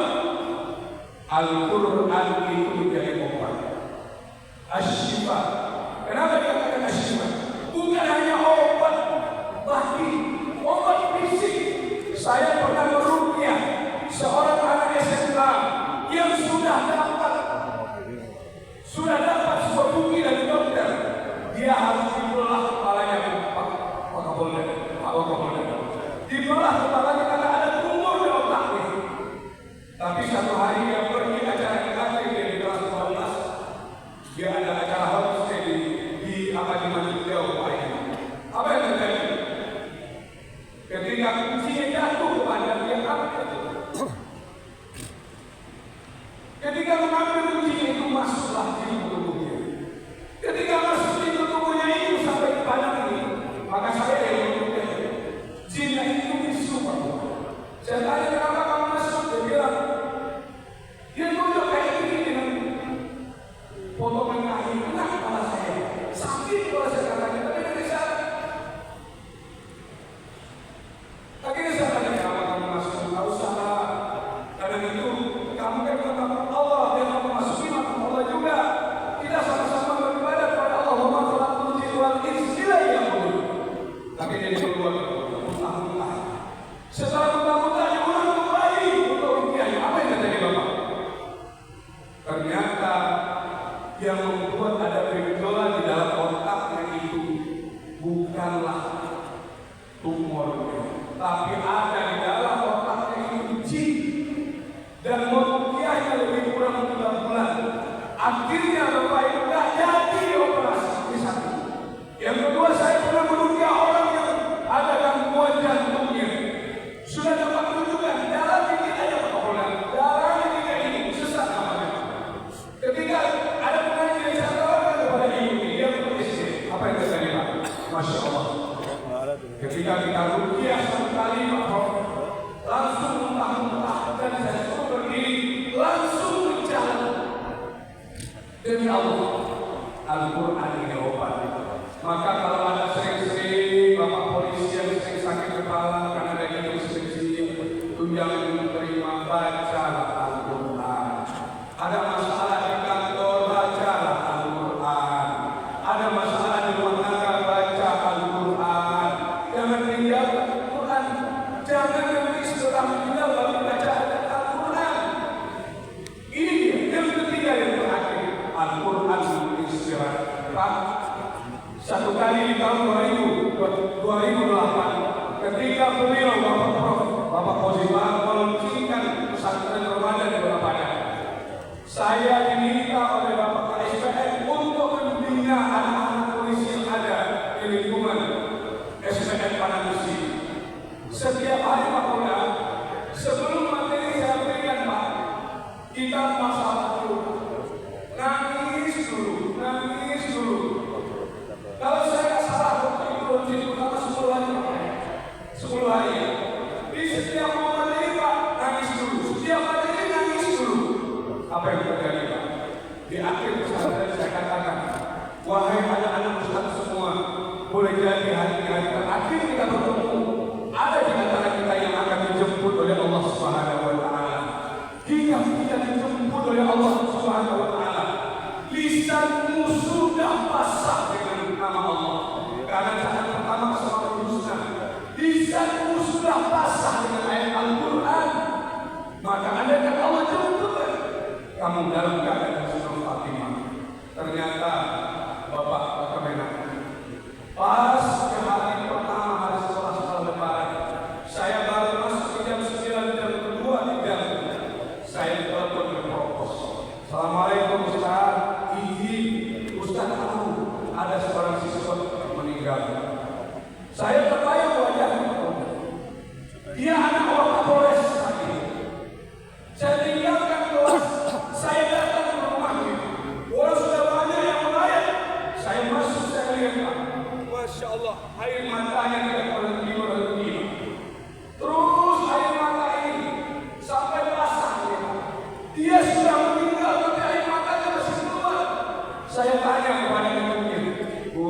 Al-Quran itu menjadi obat, asyifa. Kenapa dikatakan asyifa? Bukan hanya obat batin, obat fisik. Saya pernah meruqyah seorang anak SMA yang sudah dapat sebuah bukti dari dokter. Dia harus dibelah kepalanya, Pak Kapolda. Dibelah kepalanya karena ada tumor di otaknya. Tapi satu hari dia pergi acara kafe di kelas 12. Dia ada acara homestay di Masjid Jauh. Apa yang terjadi? Ketika kuncinya jatuh kepada dia, ketika mengambil kuncinya itu masuklah di tubuhnya. Ketika masuk di tubuhnya itu sampai kepada ini, maka saya yang menurutnya jin itu bisu. Saya tanya kenapa kamu masuk, dia bilang dia tunjuk kayak ini dengan potongan kain kena kepala saya. Sakit kalau saya katakan, tapi dari sana. Akhirnya saya tanya kenapa kamu masuk, nggak usah. Karena itu kamu kan mengaku Allah dan kamu masuki makam Allah juga. Kita sama-sama beribadah kepada Allah. Wa ma khalaqtul jinna wal insa illa liya'budun. Tapi dia keluar muntah-muntah. Setelah muntah-muntah diulang kembali untuk ruqyah. Apa yang terjadi Bapak? Ternyata yang membuat ada gejolak di dalam otaknya itu bukanlah tumornya, tapi ada di dalam otaknya itu jin. Dan meruqyahnya lebih kurang 3 bulan. Akhirnya Bapak Ibu tidak jadi operasi. Ini satu. Yang kedua, saya pernah meruqyah orang yang ada gangguan jantungnya. Sudah dapat menunjukkan darah tinggi aja Pak Kapolda. Darahnya tinggi ini sesak namanya. Ketika ada pengajian yang saya tawarkan kepada ibu ini, dia menulis apa yang terjadi Pak? Masya Allah. Ketika kita ruqyah satu kali Pak, langsung muntah-muntah dan saya suruh berdiri, langsung berjalan. Demi Allah, Al-Quran ini obat. Maka kalau ada sering-sering Bapak polisi yang sering sakit kepala karena ada instruksi tunjangan menerima, bacalah Al-Quran. Ada masalah di kantor, bacalah Al-Quran. Ada masalah di rumah tangga, baca Al-Quran. Jangan tinggalkan Al-Quran. Jangan nanti setelah meninggal baru baca Al-Quran. Ini dia yang ketiga yang terakhir, Al-Quran istirahat. Pak, satu kali di tahun 2008, ketika beliau Bapak Kozibah meluncurkan pesantren Ramadan di Kota Padang, saya diminta oleh Bapak KSPN untuk membina anak-anak polisi yang ada di lingkungan SPN Padang Besi. Setiap hari Pak Kapolda, sebelum materi saya berikan Pak, kita masalah dulu, nangis dulu. Kalau saya salah waktu itu pertama 10 hari Pak, 10 hari. Di setiap materi Pak nangis dulu, setiap materi nangis dulu. Apa yang terjadi Pak? Di akhir pesantren saya katakan, wahai anak-anak ustaz semua, boleh jadi hari-hari terakhir kita bertemu. Ada di antara kita yang akan dijemput oleh Allah Subhanahu wa taala. Jika kita dijemput oleh Allah Subhanahu wa taala, lisanmu sudah basah dengan nama Allah. Karena saat pertama Asmaul Husna, lisanmu sudah basah dengan ayat Al-Quran. Maka andaikan Allah jemput kamu dalam keadaan Surah Fatimah. Ternyata Bapak Kemenak, pas ke hari pertama, hari setelah Lebaran, saya baru masuk ke jam 9, jam kedua, saya telepon ke Propos. Assalamualaikum Ustaz, izin Ustaz tahu ada seorang siswa meninggal. Saya terbayang wajahnya. Dia anak orang Kapolres tadi. Saya tinggalkan kelas, saya datang ke rumahnya. Orang sudah banyak yang melayat. Saya masuk, saya lihat Pak. Masya Allah, air matanya tidak berhenti. Terus air mata ini sampai basah ya. Dia sudah meninggal tapi air matanya masih keluar. Saya tanya kepada ibunya, Bu,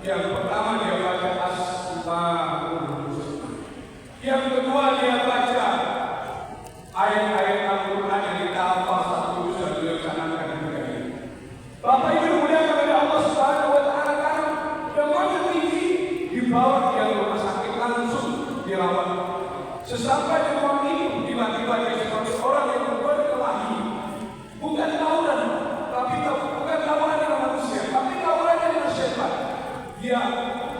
Yang pertama dia baca Asmaul Husna. Yang kedua dia baca ayat-ayat Al-Quran yang kita hafal satu sudah dilaksanakan juga ini. Bapak Ibu dimuliakan oleh Allah Subhanahu wa taala, karena demamnya tinggi dibawa dia ke rumah sakit langsung dirawat. Sesampai demam itu tiba-tiba dia seperti orang yang berkelahi. Bukan tawuran, tapi bukan tawuran dengan manusia, tapi tawuran dengan syaitan. Dia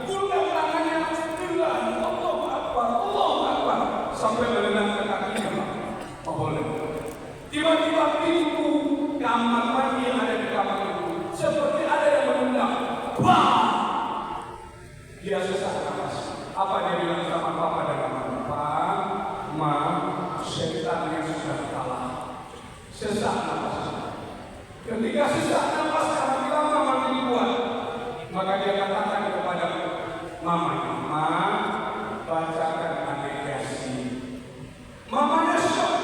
gulung tangannya, Bismillah, Allahu Akbar, Allahu Akbar, sampai menendangkan kakinya. Oh boleh. Tiba-tiba pintu kamar mandi yang ada di kamar itu seperti ada yang menendang. Wah! Dia sesak nafas. Apa dia bilang sama papa dan mama? Pak, ma, setannya sudah kalah. Sesak nafas. Ketika sesak nafas karena lama mandi kuat, maka dia katakan kepada mamanya, ma, bacakan ayat Yasin. Mamanya shock.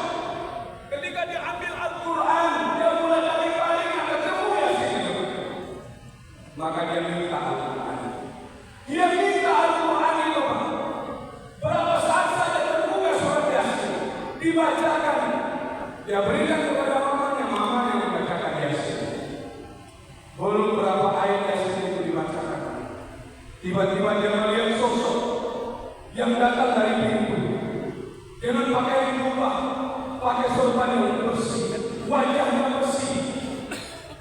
Ketika dia ambil Al-Quran, dia mulai kali-kali ketemu Yasin itu. Maka dia minta Al-Quran. Dia minta Al-Quran itu, Pak. Berapa saat saja terbuka surat Yasin, dibacakan. Dia berikan kepada mamanya, mamanya membacakan Yasin. Belum berapa ayat Yasin itu dibacakan, tiba-tiba dia melihat sosok yang datang dari pintu dengan pakaian jubah, pakai sorban yang bersih, wajahnya bersih.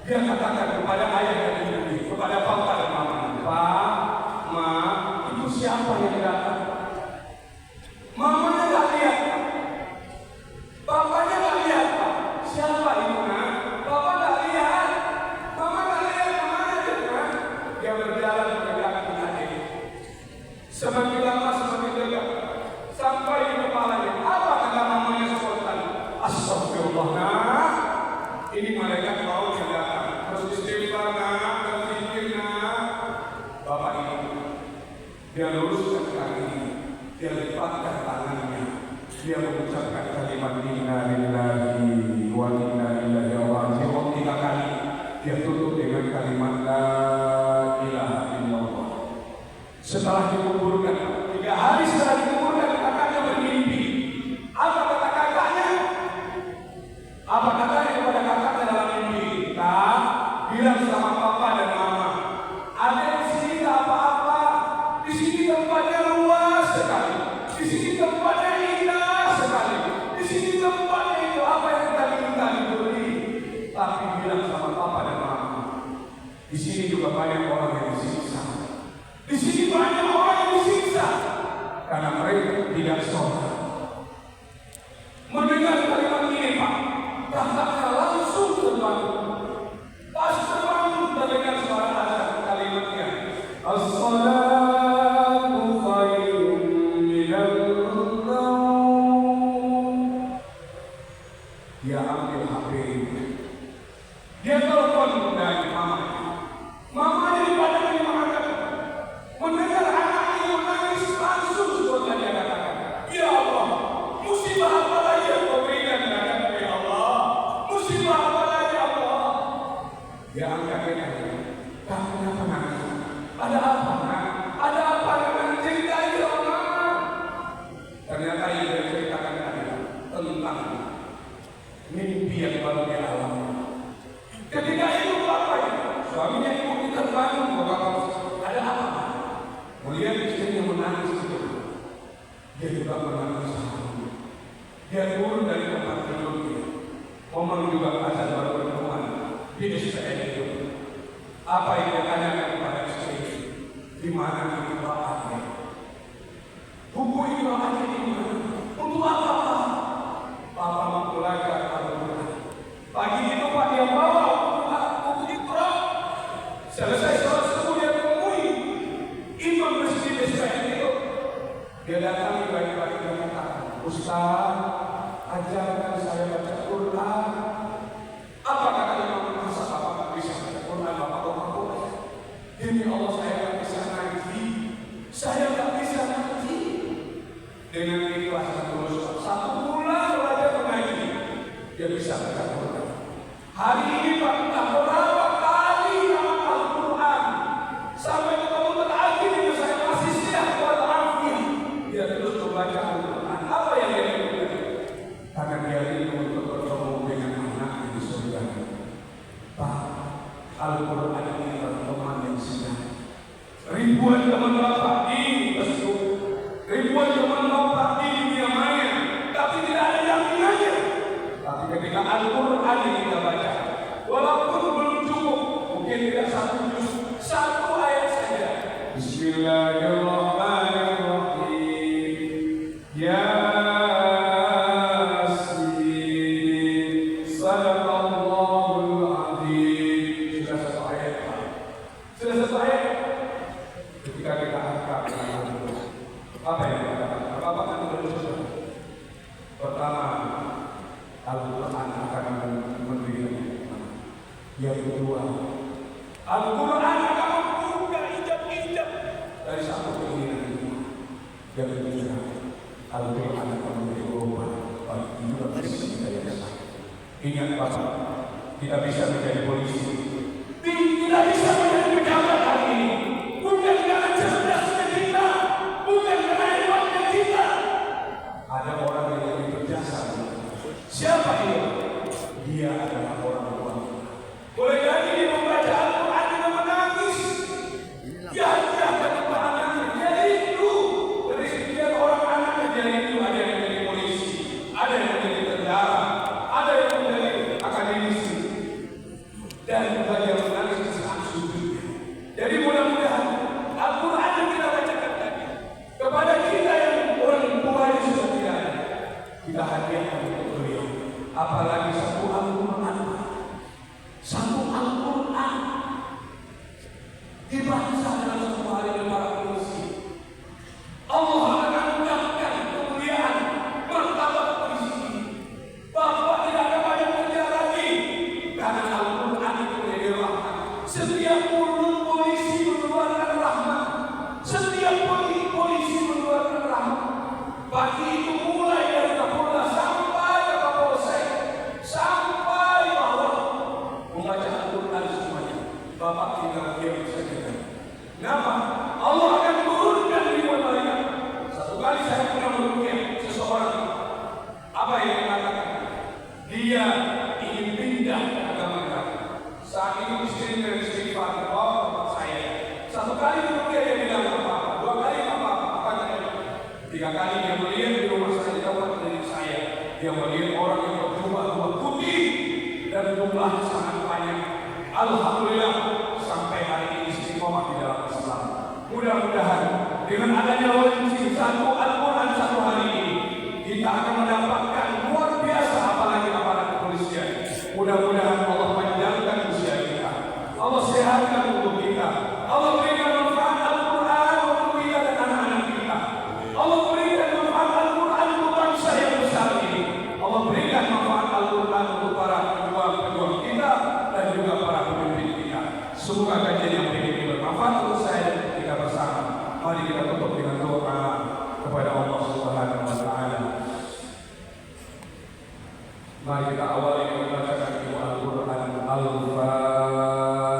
Dia katakan kepada ayah dan ibu, kepada papa dan mama, Pak, ma, itu siapa yang datang? Mamanya tak lihat, papanya tak lihat, Pak. Siapa itu, nak? Papa tak lihat, mama tak lihat, kemana dia, nak? Dia berjalan mendekati adik. Semakin lama semakin dekat, sampai di kepalanya. Apa kata mamanya spontan? Astagfirullah, nak. Ini malaikat maut yang datang. Terus istighfar, nak, berpikir, nak. Bapak ini, dia luruskan kakinya, dia lipatkan tangannya, dia mengucapkan kalimat inna lillahi wa inna ilaihi raji'un 3 kali. Dia tutup dengan kalimat la ilaha illallah. Setelah dikuburkan, 3 hari setelah dikuburkan, kakaknya bermimpi. Apa kata kakaknya? Apa katanya kepada kakaknya dalam mimpi? Kak, bilang sama papa dan mama, ada di sini tak apa-apa. Di sini tempatnya luas sekali. Di sini tempatnya indah sekali. Di sini tempatnya itu apa yang kita minta diberi. Tapi bilang sama papa dan mama, di sini juga banyak orang yang disiksa. Di sini banyak orang yang disiksa karena mereka tidak sholat. Mendengar kalimat ini, Pak, kakaknya langsung terbangun. Pas terbangun terdengar suara azan, kalimatnya as-salatu khairun minan naum. Dia ambil HP, dia telepon dari mamanya. Mamanya di padang ini mengatakan, mendengar anaknya yang menangis, langsung spontan dia katakan, ya Allah, musibah apa lagi yang kau berikan kepada ya Allah? Musibah apa lagi Allah? Dia angkat kaki, kamu kenapa nangis? Ada apa, nak? Ada apa dengan cerita ini Allah? Ternyata yang dia ceritakan adalah tentang mimpi yang baru dia alami. Ketika itu bapaknya, suaminya ibu kita bangun, bapak ada apa? Melihat istrinya menangis itu, dia juga menangis. Dia turun dari tempat tidurnya. Omong juga azan baru berteman di SPN itu. Apa yang dia tanyakan kepada istri? Di mana itu bapaknya? Buku itu bapaknya di mana? Untuk apa, Pak? Papa mempelajari Al-Quran. Pagi itu Pak dia bawa buku Iqra. Selesai sholat subuh dia temui imam masjid SPN itu. Dia datang pagi-pagi dia katakan, Ustaz, ajarkan saya baca Quran. Apa kata imam? Masa Bapak tak bisa baca Quran? Bapak kok boleh? Demi Allah saya tak bisa ngaji. Saya tak bisa ngaji. Dengan ikhlas dan tulus, 1 bulan belajar mengaji, dia bisa baca Quran. Hari ini Pak, tak berapa kali dalam Al-Quran sampai ketemu Ribuan teman Bapak di Facebook, ribuan teman Bapak di dunia maya, tapi tidak ada yang mengajar. Tapi ketika Al-Quran yang kita baca, walaupun belum cukup, mungkin tidak satu juz, satu ayat saja. Bismillahirrahmanirrahim. Yasin. Sadaqallahul azim. Sudah satu ayat. Sudah satu ayat. Ketika kita angkat apa yang dikatakan? Bapak kan berdosa. Pertama, Al-Quran akan memberikan. Yang kedua, Al-Quran akan membuka ijab-ijab dari satu keinginan itu. Yang ketiga, Al-Quran akan memberi obat bagi jiwa kita yang sakit. Ingat Bapak, tidak bisa menjadi polisi, tidak bisa menjadi pejabat hari ini. Bukan karena cerdasnya kita, bukan karena hebatnya kita. Ada orang yang lebih berjasa. Siapa dia? Dia adalah orang tua. Boleh jadi dia membaca Al-Quran dengan menangis. Dia akan anaknya. Dia rindu. Dari sekian orang anaknya dia rindu. Ada yang menjadi polisi, ada yang menjadi tentara, ada yang menjadi akademisi, dan belajar menangis di saat sujudnya. Jadi mudah-mudahan Al-Quran yang kita bacakan tadi kepada kita yang orang tua ini sudah tidak ada, kita hadiahkan untuk beliau. Apalagi satu Al-Quran, satu Al-Quran dibaca dalam satu hari oleh para polisi. Allah akan mengangkat kemuliaan martabat polisi ini. Bapak tidak akan banyak kerja lagi karena Al-Quran itu menjadi rahmat. Setiap mulut polisi mengeluarkan rahmat. Setiap polisi mengeluarkan rahmat. Pagi itu mulai dari Kapolda sampai ke Kapolsek, sampai bawah membaca Al-Quran semuanya. Bapak tinggal diam saja. Kenapa? Allah akan turunkan ribuan malaikat. Satu kali saya pernah meruqyah seseorang. Apa yang dikatakan? Dia ingin pindah ke agama kami. Saat itu istrinya istighfar, bawa tempat saya. Satu kali meruqyah dia bilang apa? Dua kali apa? Tiga kali dia melihat di rumah saya jauh dari saya. Dia melihat orang yang berjubah putih dan jumlahnya sangat banyak. Alhamdulillah sampai hari ini istiqomah di dalam Islam. Mudah-mudahan dengan adanya launching satu Al-Quran satu hari ini, kita akan mendapatkan luar biasa apalagi aparat kepolisian. Mudah-mudahan Allah panjangkan usia kita, Allah sehatkan untuk kita, Allah berikan manfaat Al-Quran untuk kita dan anak-anak kita, Allah berikan manfaat Al-Quran untuk bangsa yang besar ini, Allah berikan manfaat Al-Quran untuk para pejuang-pejuang kita dan juga para pemimpin kita. Semoga kajian yang ini bermanfaat untuk saya dan kita bersama. Mari kita tutup dengan doa kepada Allah Subhanahu wa taala. Mari kita awali dengan membacakan Al-Quran Al-Fatihah.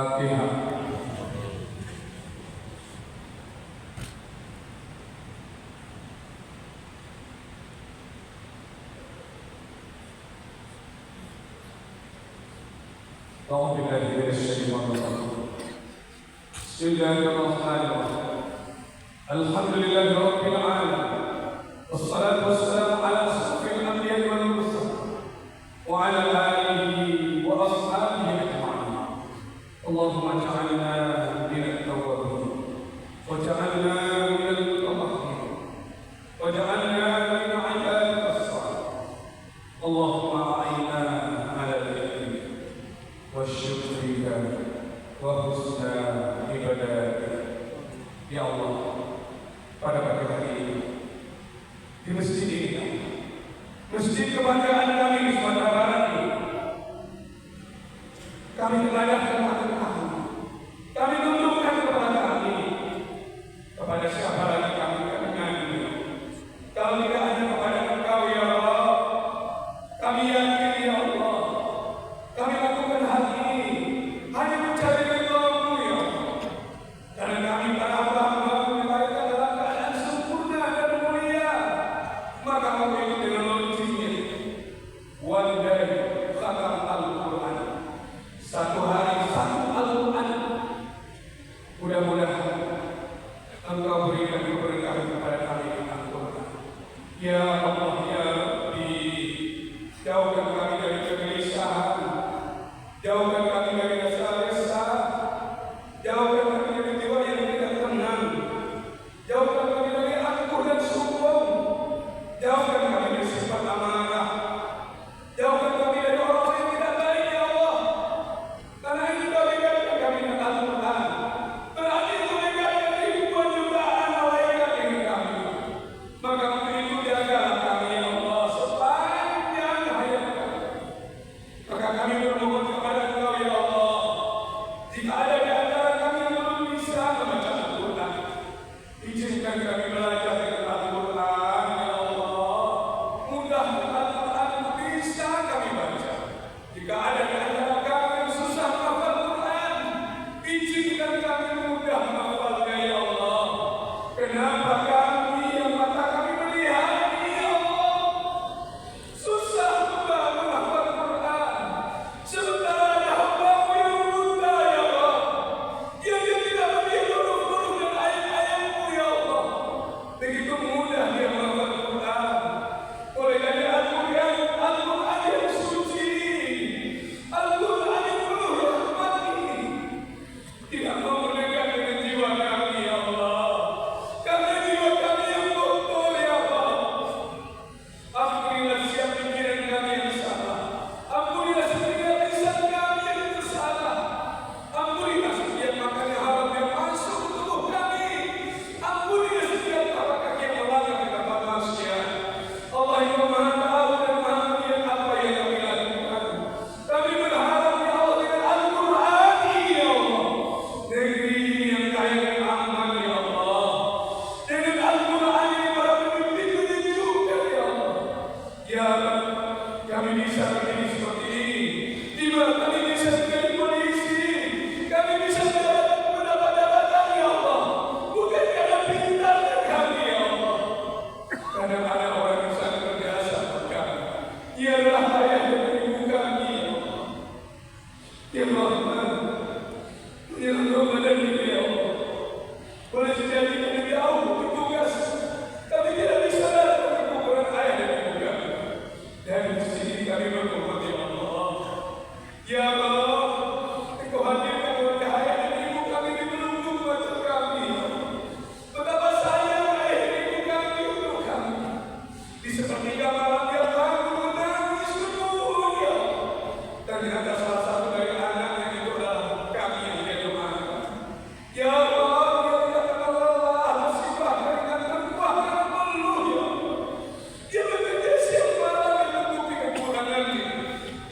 أعوذ بالله من الشيطان الرجيم. بسم الله الرحمن الرحيم. الحمد لله رب العالمين. والصلاة والسلام على أشرف الأنبياء والمرسلين وعلى آله وأصحابه أجمعين. اللهم اجعلنا من التوابين واجعلنا من المتطهرين واجعلنا من عبادك الصالحين. اللهم أعنا على ذكرك وشكرك وحسن عبادتك. Ya Allah, pada pagi hari ini di masjid ini, masjid kebanggaan kami di Sumatera Barat ini, kami mengadahkan hati kami, kami tundukkan kepada kami, kepada siapa lagi kami mengadu. Kalau tidak hanya kepada Engkau ya Allah, kami yakin ya Allah, kami lakukan hal ini hanya mencari ridha-Mu ya Allah. Karena kami para hamba melakukan dalam keadaan sempurna dan mulia, maka kami itu dengan launchingnya one day khatam Al-Quran, satu hari Ya Allah, Ya Rabbi, jauhkan kami dari kegelisahan, jauhkan kami dari rasa resah, jauhkan kami dari jiwa yang tidak tenang, jauhkan kami dari angkuh dan sombong, jauhkan kami dari sifat amarah, jauhkan kami dari orang yang tidak baik, Ya Allah. Karena itu kami dengan Al-Quran, berarti itu dekatkan ribuan jutaan malaikat dengan kami. Maka untuk itu jagalah kami, Ya Allah, sepanjang hayat kami. Maka kami bermohon kepada Engkau, Ya Allah, jika ada di antara kami yang belum bisa membaca Al-Quran, izinkan kami belajar dengan Al-Quran, Ya Allah. Mudahkan Al-Quran bisa kami baca. Jika ada di antara kami yang susah menghafal Al-Quran, izinkan kami mudah menghafalnya, Ya Allah. Kenapa kami yang mata kami melihat ini, Ya Allah, susah juga menghafal Al-Quran, sementara ada hamba-Mu yang buta, Ya Allah, yang dia tidak melihat huruf-huruf dan ayat-ayat-Mu, Ya Allah. Begitu mudah dia menghafal Al-Quran. Oleh karena Al-Quran yang suci, Al-Quran yang penuh rahmat ini tidak mau mendekat dengan jiwa kami, Ya Allah. Karena jiwa kami yang kotor, Ya Allah. Ampunilah setiap pikiran kami yang salah. Ampunilah setiap lisan kami yang bersalah. Ampunilah setiap makan yang haram yang masuk ke tubuh kami. Ampunilah setiap tapak kaki yang melanggar di tempat maksiat. Allah yang Maha Tahu dan Maha melihat apa yang kami lakukan. Kami berharap, Ya Allah, dengan Al-Quran ini, Ya Allah, negeri ini yang kaya dan aman, Ya Allah. Dengan Al-Quran ini para pemimpin menunjukkan, Ya Allah. Ya Rabbi, kami bisa berdiri seperti ini, di mana kami bisa menjadi polisi, kami bisa mendapat jabatan, Ya Allah, bukan karena pintarnya kami, Ya Allah. Kadang ada orang yang sangat berjasa buat kami. Dia adalah ayah dan ibu kami, Ya Allah. Ya Rahman, Ya Ramadan ini, Ya Allah. Boleh jadi kami jauh bertugas, kami tidak bisa datang ke kuburan ayah dan ibu kami. Dan di sini kami berdoa, Ya Allah. Ya Allah, Engkau hadirkan wajah ayah dan ibu kami di belunggu wajah kami, Ya Allah. Betapa sayang ayah dan ibu kami untuk kami. Di sepertiga malam dia bangun menangis menunggu, Ya Allah. Ternyata salah satu dari anaknya itu adalah kami yang dia doakan. Ya Allah, dia tidak kenal lelah, musibah keringat bahkan peluh, Ya Allah. Dia bekerja siang malam dan menutupi kekurangannya.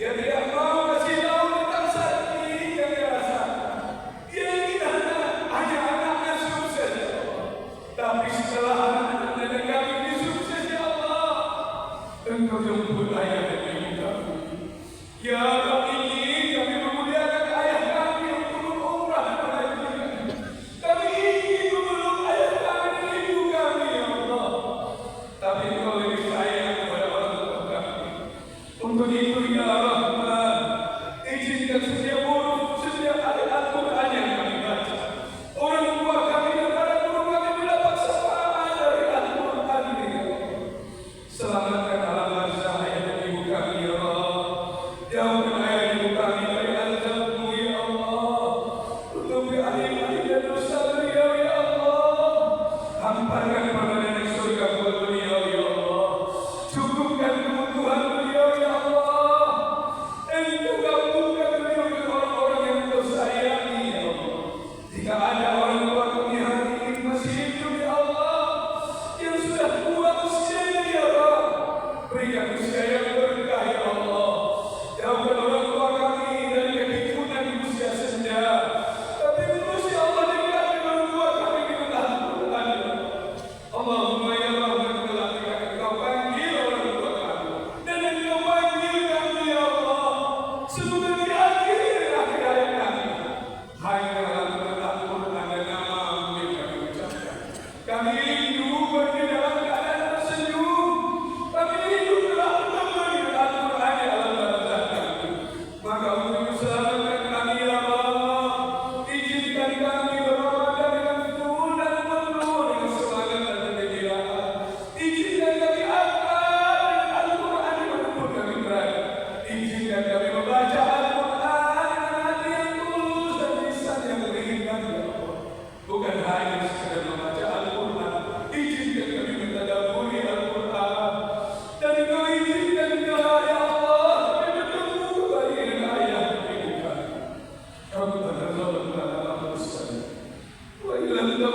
Dia tidak mau kasih tahu tentang sakit yang dia rasakan. Dia ingin hanya anaknya sukses, Ya Allah. Tapi setelah anak dan kami disukses, Ya Allah, Engkau jemput ayah dan ibu kami. Ya Rabbi, kami memuliakan ayah kami untuk umrah dan haji. Kami ingin memeluk ayah kami dan ibu kami, Ya Allah. Tapi Engkau lebih sayang kepada orang tua kami. Untuk itu, Ya Rahman, izinkan setiap huruf, setiap ayat Al-Quran yang kami baca, orang tua kami dan para guru kami mendapat syafaat dari Al-Quran ini, Ya Allah. Selamatkan alam barzah ayah dan ibu kami, Ya Allah. Jauhkan ayah dan ibu kami dari azab-Mu, Ya Allah. Tutupi aib-aib dan dosa beliau, Ya Allah. Hamparkan permanent di surga buat beliau, Ya Allah. Cukupkan kebutuhan beliau, Ya Allah. Engkau gabungkan beliau dengan orang-orang yang Engkau sayangi, Ya Allah. Jika ada orang tua kami hari ini masih hidup, Ya Allah, yang sudah tua usianya, Ya Allah, berikan usia yang berkah, Ya Allah. Jauhkan orang tua kami dari kepikunan di usia senja. Tapi terus, Ya Allah, dekatkan orang tua kami dengan Al-Quran, Ya Allah.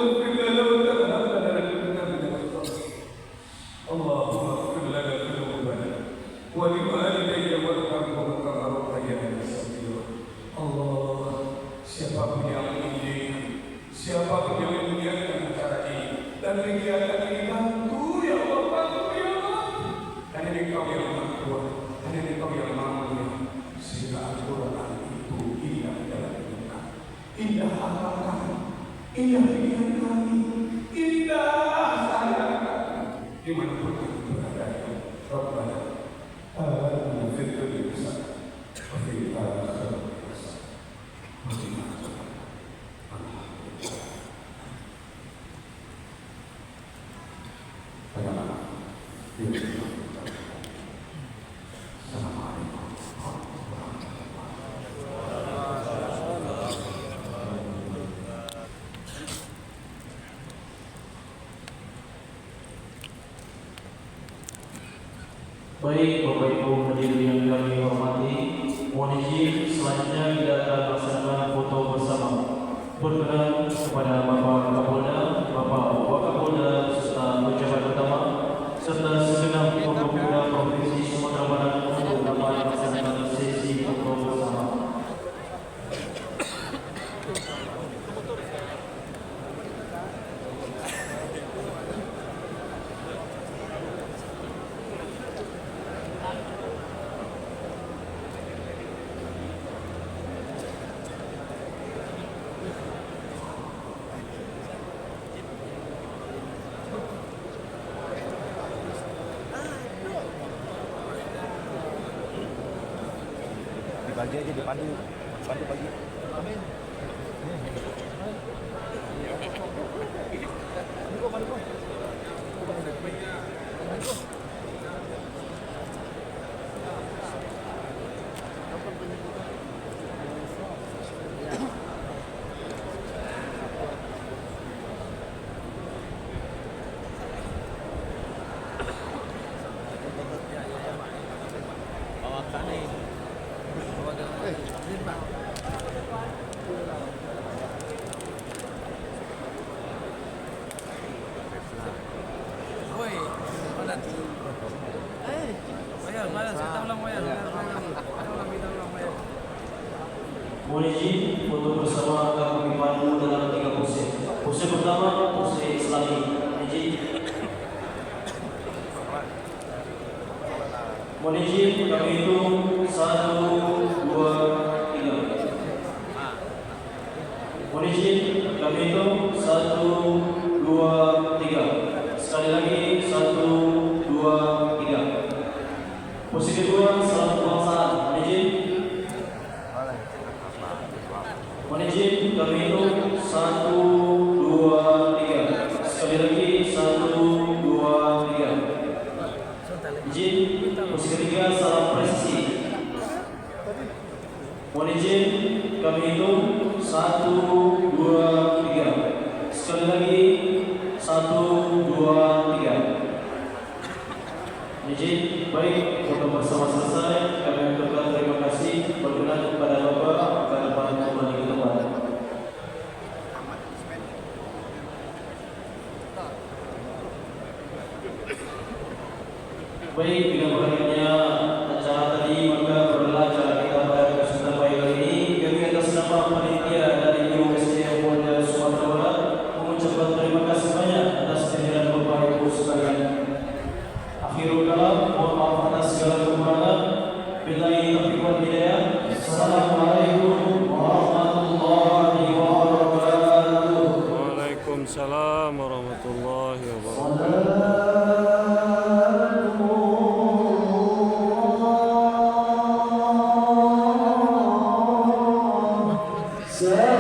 اغفر لنا وترحمنا لكنا من الخطايا اللهم اغفر لنا ذنوبنا ولوالدي وارحمهم كما ربيانا صغيرا Allah, siapapun yang menginginkan, siapapun yang menginginkan acara ini dan kegiatan ini, bantu ya Allah, bantu ya Allah. Hanya Engkau yang Maha Kuat, hanya Engkau yang Maha Mulia. Sehingga Al-Quran itu indah dalam hidup kami, indah akal kami, indah pikiran kami, indah sayang kami. Dimanapun kami berada, Rabbana, atina fid dunya hasanah wa fil akhirati Baik Bapak Ibu hadirin yang kami hormati, mohon izin selanjutnya kita akan melaksanakan foto bersama. Berkenan kepada Bapak Kapolda, Bapak Wakapolda serta pejabat utama serta segenap pemuda Provinsi Sumatera Barat untuk dapat melaksanakan sesi foto bersama. Bagi aja dipandu pagi. Mohon izin foto bersama akan kami pandu dalam 3 pose. Pose pertama, pose Islami. Izin. Mohon izin kami hitung 1, 2, 3. Mohon izin kami hitung 1, 2, 3. Sekali lagi 1, 2, 3. Pose kedua salam kebangsaan. Mohon izin. Mohon izin kami hitung 1, 2, 3. Sekali lagi 1, 2, 3. Izin posisi ketiga salam presisi. Mohon izin kami hitung 1, 2, 3. Sekali lagi 1, 2, 3. Izin baik foto bersama selesai. Kami ucapkan terima kasih. Berkenan kepada Bapak agar dapat kembali ke tempat. Baik, dengan berakhirnya acara tadi maka berlalu acara kita pada kesempatan baik kali ini. Kami atas nama panitia dari USD Polda Sumatera Barat mengucapkan terima kasih banyak atas kehadiran Bapak Ibu sekalian. Akhirul kalam, mohon maaf atas segala kekurangan. Billahi taufiq wal hidayah. Assalamualaikum warahmatullahi wabarakatuh. Waalaikumsalam warahmatullahi wabarakatuh. Salam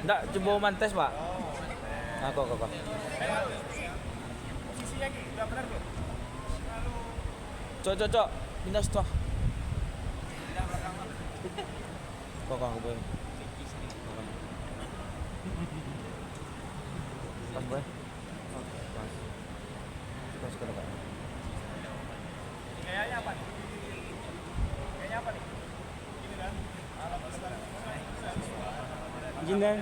Nggak, coba mantes, Pak. Kok. Cok. Pindah setelah. Kok aku boleh. Pas boleh. Pas ke depan. Kayaknya apa nih? Izin dan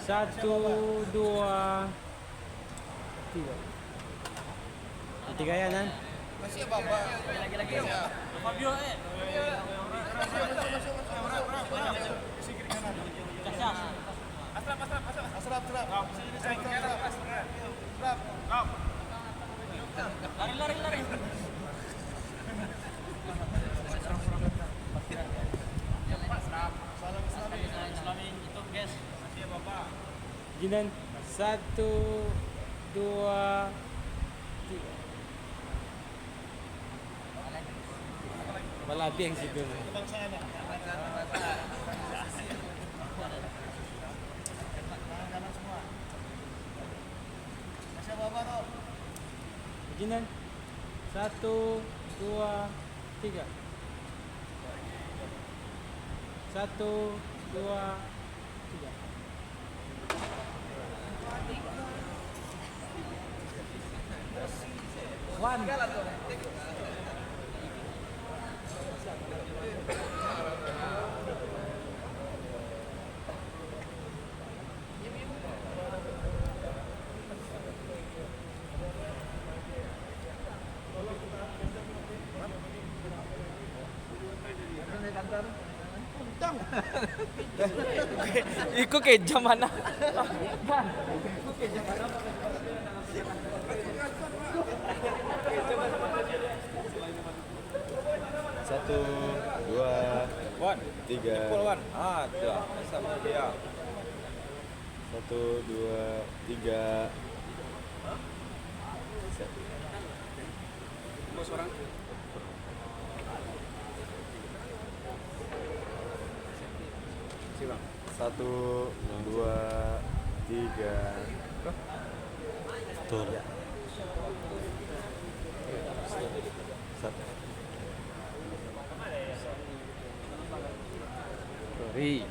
1, 2, 3. Tiga ya Nan. Masih Bapak. Lagi. Fabio Asrap. Lari. Jinan 1, dua, tiga. Baladi yang situ. Begini. 1, 2, 3. 1, 2, 3. One. Iku ke jam mana? Satu, dua, tiga. Sama dia. Satu, dua, tiga. Satu, dua, tiga. Tur. Sorry.